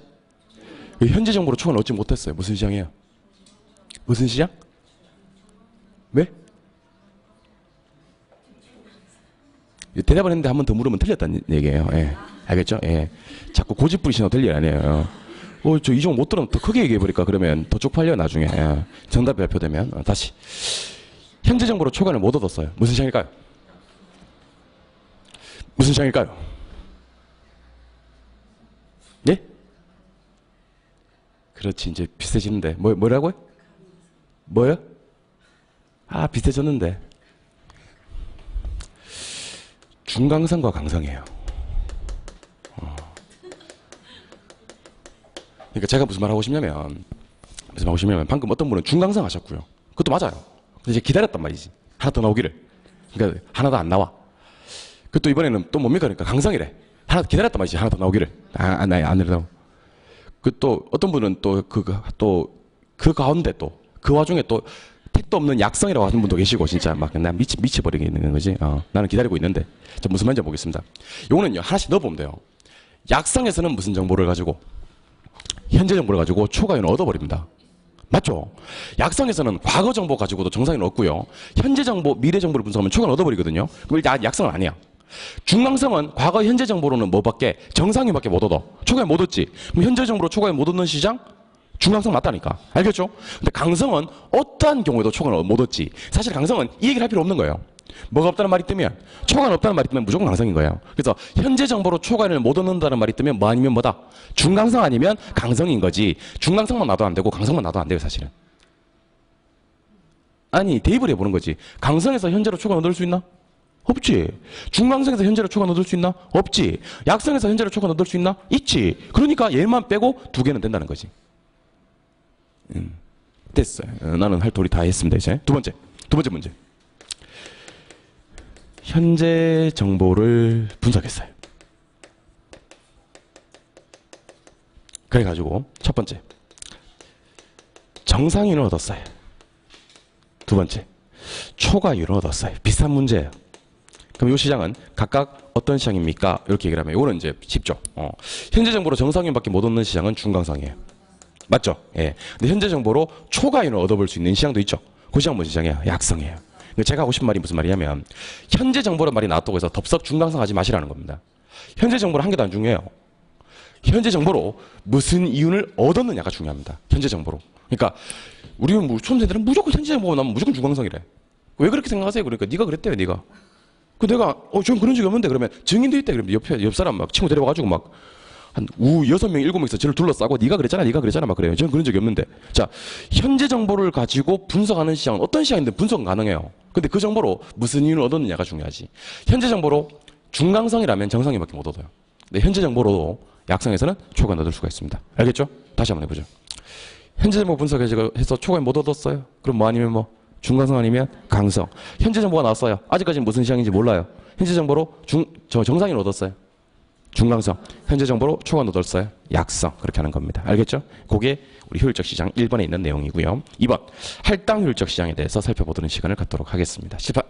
현재 정보로 초과이윤을 얻지 못했어요. 무슨 시장이에요? 무슨 시장? 왜? 대답을 했는데 한 번 더 물으면 틀렸다는 얘기예요. 예. 알겠죠? 예. 자꾸 고집 부리시는 거 될 일 아니에요. 저 이 종목 못 들으면 더 크게 얘기해버릴까? 그러면 더 쪽팔려, 나중에. 예. 정답이 발표되면. 다시. 현재 정보로 초과이윤을 못 얻었어요. 무슨 시장일까요? 무슨 시장일까요? 예? 그렇지, 이제 비슷해지는데. 뭐라고요? 뭐요? 아, 비슷해졌는데. 중강성과 강성이에요. 그러니까 제가 무슨 말 하고 싶냐면 방금 어떤 분은 중강성 하셨고요. 그것도 맞아요. 근데 이제 기다렸단 말이지. 하나 더 나오기를. 그러니까 하나도 안 나와. 그 또 이번에는 또 뭡니까? 그러니까 강성이래. 하나 기다렸단 말이지. 하나 더 나오기를. 안 내려다오. 그 또 어떤 분은 또 그 가운데 또 그 와중에 또 택도 없는 약성이라고 하는 분도 계시고 진짜 막 난 미쳐버리겠는 거지. 나는 기다리고 있는데. 자, 무슨 말인지 보겠습니다. 요거는요 하나씩 넣어보면 돼요. 약성에서는 무슨 정보를 가지고 현재 정보를 가지고 초과이윤을 얻어버립니다. 맞죠? 약성에서는 과거 정보 가지고도 정상이윤을 얻고요. 현재 정보, 미래 정보를 분석하면 초과이윤을 얻어버리거든요. 그럼 일단 약성은 아니야. 중강성은 과거, 현재 정보로는 뭐밖에? 정상이윤밖에 못 얻어. 초과이윤 못 얻지. 그럼 현재 정보로 초과이윤 못 얻는 시장? 중강성 맞다니까. 알겠죠? 근데 강성은 어떠한 경우에도 초과이윤을 못 얻지. 사실 강성은 이 얘기를 할 필요 없는 거예요. 뭐가 없다는 말이 뜨면, 초과이윤 없다는 말이 뜨면 무조건 강성인 거예요. 그래서 현재 정보로 초과이윤을 못 얻는다는 말이 뜨면 뭐 아니면 뭐다? 중강성 아니면 강성인 거지. 중강성만 놔도 안 되고 강성만 놔도 안 돼요, 사실은. 아니, 대입을 해보는 거지. 강성에서 현재로 초과이윤 얻을 수 있나? 없지. 중강성에서 현재로 초과이윤 얻을 수 있나? 없지. 약성에서 현재로 초과이윤 얻을 수 있나? 있지. 그러니까 얘만 빼고 두 개는 된다는 거지. 됐어요. 나는 할 도리 다 했습니다. 이제 두 번째 문제. 현재 정보를 분석했어요. 그래가지고 첫 번째 정상이윤을 얻었어요. 두 번째 초과이윤을 얻었어요. 비슷한 문제예요. 그럼 이 시장은 각각 어떤 시장입니까? 이렇게 얘기를 하면 이거는 이제 쉽죠. 현재 정보로 정상이윤밖에 못 얻는 시장은 중강성이에요. 맞죠? 예. 근데 현재 정보로 초과이윤을 얻어볼 수 있는 시장도 있죠. 그 시장은 무슨 시장이에요? 약성이에요. 제가 하고 싶은 말이 무슨 말이냐면 현재 정보란 말이 나왔다고 해서 덥석 중강성하지 마시라는 겁니다. 현재 정보는 한 개도 안 중요해요. 현재 정보로 무슨 이윤을 얻었느냐가 중요합니다. 현재 정보로. 그러니까 우리는 수험생들은 무조건 현재 정보가 나오면 무조건 중강성이래. 왜 그렇게 생각하세요? 그러니까 네가 그랬대요, 네가. 그 내가 저는 그런 적이 없는데 그러면 증인도 있대. 그러면 옆 사람 막 친구 데려와가지고 막 한 6명, 7명이서 저를 둘러싸고 네가 그랬잖아 막 그래요. 저는 그런 적이 없는데. 자, 현재 정보를 가지고 분석하는 시장은 어떤 시장인데 분석은 가능해요. 근데 그 정보로 무슨 이윤을 얻었느냐가 중요하지. 현재 정보로 중강성이라면 정성이밖에 못 얻어요. 근데 현재 정보로 약성에서는 초과는 얻을 수가 있습니다. 알겠죠? 다시 한번 해보죠. 현재 정보 분석해서 초과는 못 얻었어요. 그럼 뭐 아니면 뭐 중강성 아니면 강성. 현재 정보가 나왔어요. 아직까지는 무슨 시장인지 몰라요. 현재 정보로 정상인을 얻었어요. 중강성. 현재 정보로 초과 얻었어요. 약성. 그렇게 하는 겁니다. 알겠죠? 그게 우리 효율적 시장 1번에 있는 내용이고요. 2번 할당 효율적 시장에 대해서 살펴보는 시간을 갖도록 하겠습니다. 18.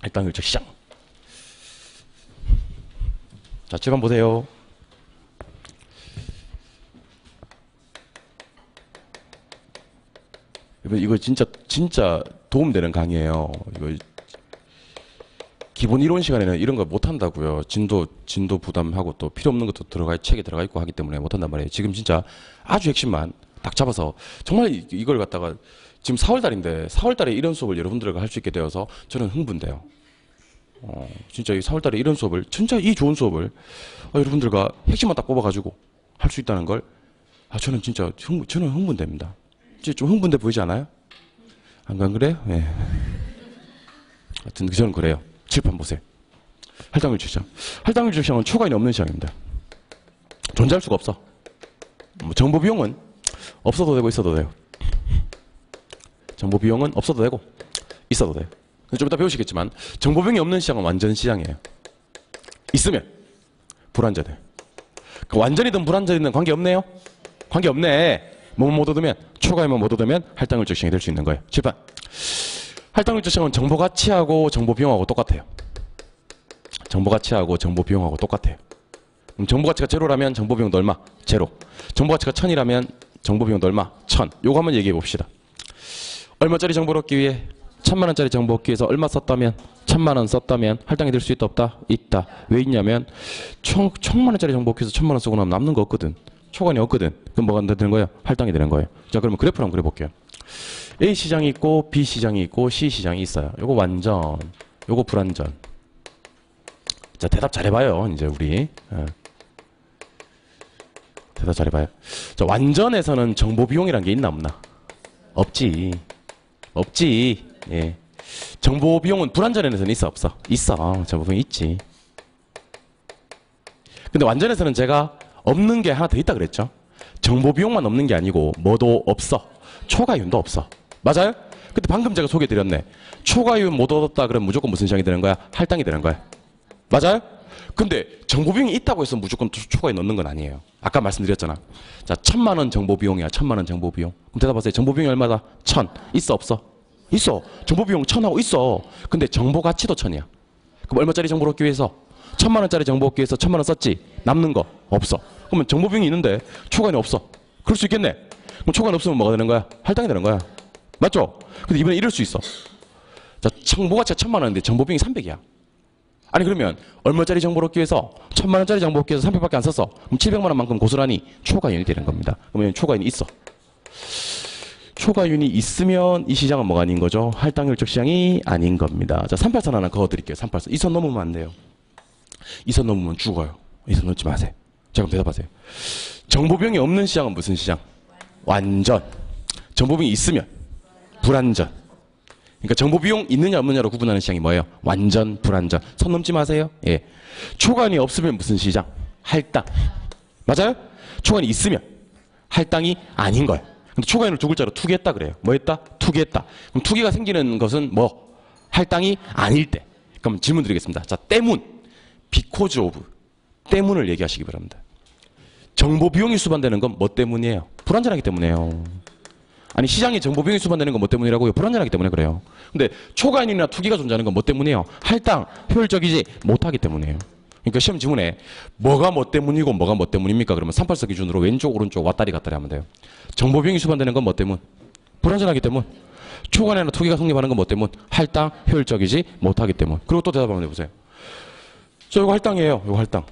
할당 효율적 시장. 자, 7번 보세요. 이거 진짜 도움되는 강의예요. 이거 기본 이론 시간에는 이런 거 못 한다고요. 진도 부담하고 또 필요 없는 것도 책에 들어가 있고 하기 때문에 못 한단 말이에요. 지금 진짜 아주 핵심만 딱 잡아서 정말 이걸 갖다가 지금 4월 달인데 4월 달에 이런 수업을 여러분들과 할 수 있게 되어서 저는 흥분돼요. 진짜 이 4월 달에 이런 수업을 진짜 이 좋은 수업을 여러분들과 핵심만 딱 뽑아가지고 할 수 있다는 걸 저는 진짜 저는 흥분됩니다. 좀 흥분돼 보이지 않아요? 안 그래요? 네. 하여튼 저는 그래요. 칠판 보세요. 할당율 시장. 할당율 시장은 초과인이 없는 시장입니다. 존재할 수가 없어. 정보 비용은 없어도 되고 있어도 돼요. 정보 비용은 없어도 되고 있어도 돼요. 좀 이따 배우시겠지만 정보 비용이 없는 시장은 완전 시장이에요. 있으면 불완전해. 완전이든 불완전이든 관계없네요. 관계없네. 뭐 못 얻으면 초과에만 못 얻으면 할당율적 시장이 될 수 있는 거예요. 7번. 할당율적 시장은 정보 가치하고 정보 비용하고 똑같아요. 정보 가치하고 정보 비용하고 똑같아요. 그럼 정보 가치가 제로라면 정보 비용도 얼마? 제로. 정보 가치가 1000이라면 정보 비용도 얼마? 1000. 요거 한번 얘기해 봅시다. 얼마짜리 정보를 얻기 위해 1000만 원짜리 정보 얻기 위해서 얼마 썼다면 1000만 원 썼다면 할당이 될 수 있다 없다? 있다. 왜 있냐면 1000만 원짜리 정보 얻기 위해서 1000만 원 쓰고 나면 남는 거 없거든. 초과이 없거든. 그럼 뭐가 되는 거예요? 할당이 되는 거예요. 자, 그러면 그래프를 한번 그려볼게요. A 시장이 있고 B 시장이 있고 C 시장이 있어요. 요거 완전, 요거 불완전. 자, 대답 잘해봐요. 이제 우리 대답 잘해봐요. 자, 완전에서는 정보 비용이란 게 있나 없나? 없지. 없지. 예. 정보 비용은 불완전에서는 있어 없어? 있어. 정보 비용 있지. 근데 완전에서는 제가 없는 게 하나 더 있다 그랬죠. 정보 비용만 없는 게 아니고 뭐도 없어. 초과이윤도 없어. 맞아요? 근데 방금 제가 소개해드렸네. 초과이윤 못 얻었다 그러면 무조건 무슨 시장이 되는 거야? 할당이 되는 거야. 맞아요? 근데 정보 비용이 있다고 해서 무조건 초과이윤 넣는 건 아니에요. 아까 말씀드렸잖아. 자, 1000만 원 정보 비용이야. 1000만 원 정보 비용. 그럼 대답하세요. 정보 비용이 얼마다? 1000. 있어 없어? 있어. 정보 비용 1000하고 있어. 근데 정보 가치도 1000이야. 그럼 얼마짜리 정보를 얻기 위해서? 1000만 원짜리 정보 얻기 위해서 1000만 원 썼지? 남는 거 없어. 그러면 정보 비용이 있는데 초과이윤이 없어. 그럴 수 있겠네. 그럼 초과이윤 없으면 뭐가 되는 거야? 할당이 되는 거야. 맞죠? 근데 이번에 이럴 수 있어. 자, 정보 가치가 1000만 원인데 정보 비용이 300이야. 아니 그러면 얼마짜리 정보를 얻기 위해서 1000만 원짜리 정보 얻기 위해서 300밖에 안 썼어. 그럼 700만 원만큼 고스란히 초과이윤이 되는 겁니다. 그러면 초과이윤이 있어. 초과이윤이 있으면 이 시장은 뭐가 아닌 거죠? 할당율적 시장이 아닌 겁니다. 자, 383 하나 그어드릴게요. 383. 이 선 넘으면 안 돼요. 이 선 넘으면 죽어요. 이 선 넘지 마세요. 자, 그럼 대답하세요. 정보 비용이 없는 시장은 무슨 시장? 완전. 정보 비용이 있으면 불완전. 그러니까 정보 비용 있느냐 없느냐로 구분하는 시장이 뭐예요? 완전, 불완전. 선 넘지 마세요. 예. 초과이윤이 없으면 무슨 시장? 할당. 맞아요? 초과이윤이 있으면 할당이 아닌 거예요. 근데 초과이윤을 두 글자로 투기했다 그래요. 뭐 했다? 투기했다. 그럼 투기가 생기는 것은 뭐? 할당이 아닐 때. 그럼 질문 드리겠습니다. 자, 때문. because of. 때문을 얘기하시기 바랍니다. 정보 비용이 수반되는 건 뭐 때문이에요? 불완전하기 때문이에요. 아니 시장에 정보 비용이 수반되는 건 뭐 때문이라고요? 불완전하기 때문에 그래요. 근데 초과이윤이나 투기가 존재하는 건 뭐 때문이에요? 할당, 효율적이지 못하기 때문이에요. 그러니까 시험 지문에 뭐가 뭐 때문이고 뭐가 뭐 때문입니까? 그러면 38서 기준으로 왼쪽 오른쪽 왔다리 갔다리 하면 돼요. 정보 비용이 수반되는 건 뭐 때문? 불완전하기 때문. 초과이나 투기가 성립하는 건 뭐 때문? 할당, 효율적이지 못하기 때문. 그리고 또 대답 한번 해보세요. 자, 이거 할당이에요. 이거 할당.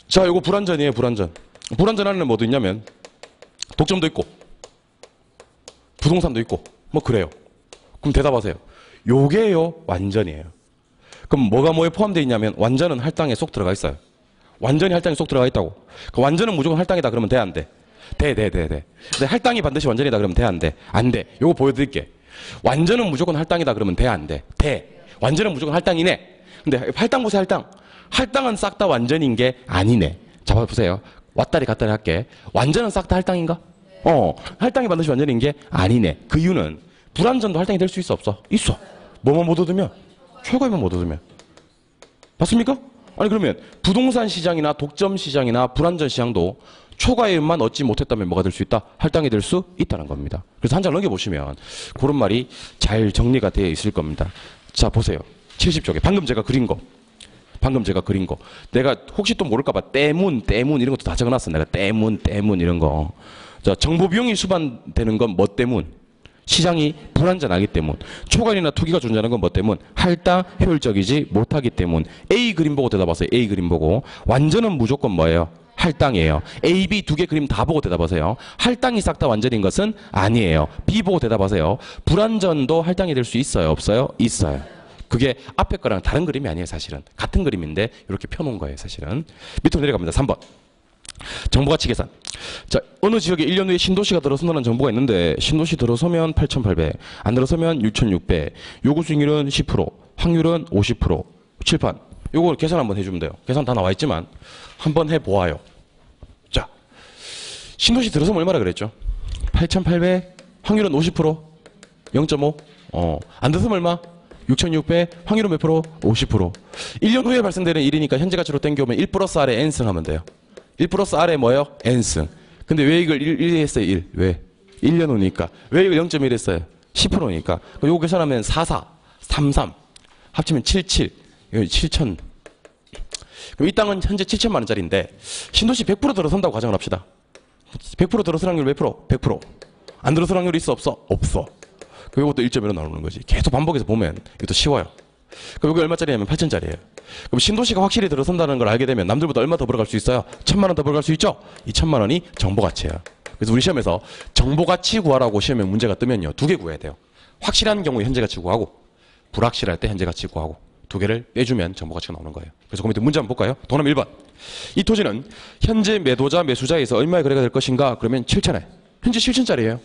자, 이거 불완전이에요. 불완전. 불완전 안에는 뭐도 있냐면 독점도 있고 부동산도 있고 뭐 그래요. 그럼 대답하세요. 요게요 완전이에요. 그럼 뭐가 뭐에 포함되어 있냐면 완전은 할당에 쏙 들어가 있어요. 완전히 할당에 쏙 들어가 있다고. 그 완전은 무조건 할당이다 그러면 돼, 안 돼? 돼. 근데 할당이 반드시 완전이다 그러면 돼, 안 돼? 안 돼. 요거 보여드릴게. 완전은 무조건 할당이다 그러면 돼, 안 돼? 돼. 완전은 무조건 할당이네. 근데 할당 보세요, 할당. 할당은 싹 다 완전인 게 아니네. 잡아보세요. 왔다리 갔다리 할게. 완전은 싹 다 할당인가? 할당이 반드시 완전인 게 아니네. 그 이유는 불완전도 할당이 될 수 있어, 없어? 있어. 뭐만 못 얻으면? 초과이만 못 얻으면. 맞습니까? 아니 그러면 부동산 시장이나 독점 시장이나 불완전 시장도 초과이만 얻지 못했다면 뭐가 될 수 있다? 할당이 될 수 있다는 겁니다. 그래서 한 장 넘겨보시면 그런 말이 잘 정리가 되어 있을 겁니다. 자, 보세요. 70쪽에 방금 제가 그린 거. 내가 혹시 또 모를까봐 때문 이런 것도 다 적어놨어. 내가 때문 이런 거. 자, 정보 비용이 수반되는 건 뭐 때문? 시장이 불완전하기 때문. 초과이나 투기가 존재하는 건 뭐 때문? 할당, 효율적이지 못하기 때문. A 그림 보고 대답하세요. A 그림 보고. 완전은 무조건 뭐예요? 할당이에요. A, B 두 개 그림 다 보고 대답하세요. 할당이 싹 다 완전인 것은 아니에요. B 보고 대답하세요. 불완전도 할당이 될 수 있어요? 없어요? 있어요. 그게 앞에 거랑 다른 그림이 아니에요, 사실은. 같은 그림인데 이렇게 펴놓은 거예요, 사실은. 밑으로 내려갑니다. 3번. 정보가치 계산. 자, 어느 지역에 1년 후에 신도시가 들어선다는 정보가 있는데 신도시 들어서면 8,800, 안 들어서면 6,600. 요구 수익률은 10%, 확률은 50%. 칠판. 요거 계산 한번 해주면 돼요. 계산 다 나와 있지만 한번 해보아요. 자, 신도시 들어서면 얼마나 그랬죠? 8,800, 확률은 50%, 0.5. 안 들어서면 얼마? 6,600, 확률은 몇 프로? 50%. 1년 후에 발생되는 일이니까 현재 가치로 땡겨오면 1 플러스 R에 N승 하면 돼요. 1 플러스 R에 뭐예요? N승. 근데 왜 이걸 1 했어요? 1. 왜? 1년 후니까. 왜 이걸 0.1 했어요? 10%니까. 그럼 요거 계산하면 44, 33. 합치면 77. 여기 7천. 그럼 이 땅은 현재 7천만 원짜리인데 신도시 100% 들어선다고 가정을 합시다. 100% 들어설 확률 몇 프로? 100%. 안 들어설 확률 있어? 없어? 없어. 그럼 이것도 1.1로 나오는 거지. 계속 반복해서 보면 이것도 쉬워요. 그럼 이거 얼마짜리냐면 8천짜리예요. 그럼 신도시가 확실히 들어선다는 걸 알게 되면 남들보다 얼마 더 벌어갈 수 있어요? 1,000만 원 더 벌어갈 수 있죠? 이 1,000만 원이 정보가치예요. 그래서 우리 시험에서 정보가치 구하라고 시험에 문제가 뜨면요. 두 개 구해야 돼요. 확실한 경우에 현재가치 구하고 불확실할 때 현재가치 구하고 두 개를 빼주면 정보가치가 나오는 거예요. 그래서 그 밑에 문제 한번 볼까요? 동남 1번. 이 토지는 현재 매도자 매수자에서 얼마에 거래가 될 것인가? 그러면 7천에. 현재 7천짜리예요.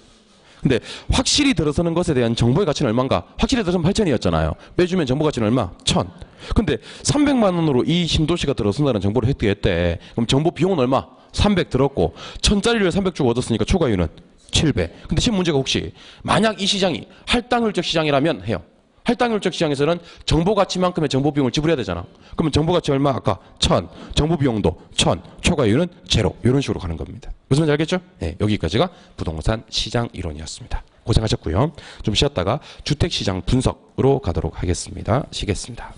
근데 확실히 들어서는 것에 대한 정보의 가치는 얼마인가? 확실히 들어서면 8천이었잖아요. 빼주면 정보 가치는 얼마? 1,000. 근데 300만 원으로 이 신도시가 들어선다는 정보를 획득했대. 그럼 정보 비용은 얼마? 300 들었고 1,000짜리를 300 주고 얻었으니까 초과이유는 700. 근데 시험 문제가 혹시 만약 이 시장이 할당률적 시장이라면 해요. 할당률적 시장에서는 정보 가치만큼의 정보 비용을 지불해야 되잖아. 그러면 정보 가치 얼마? 아까 1,000. 정보 비용도 1,000. 초과이유는 제로. 이런 식으로 가는 겁니다. 무슨 말인지 알겠죠? 네, 여기까지가 부동산 시장 이론이었습니다. 고생하셨고요. 좀 쉬었다가 주택시장 분석으로 가도록 하겠습니다. 쉬겠습니다.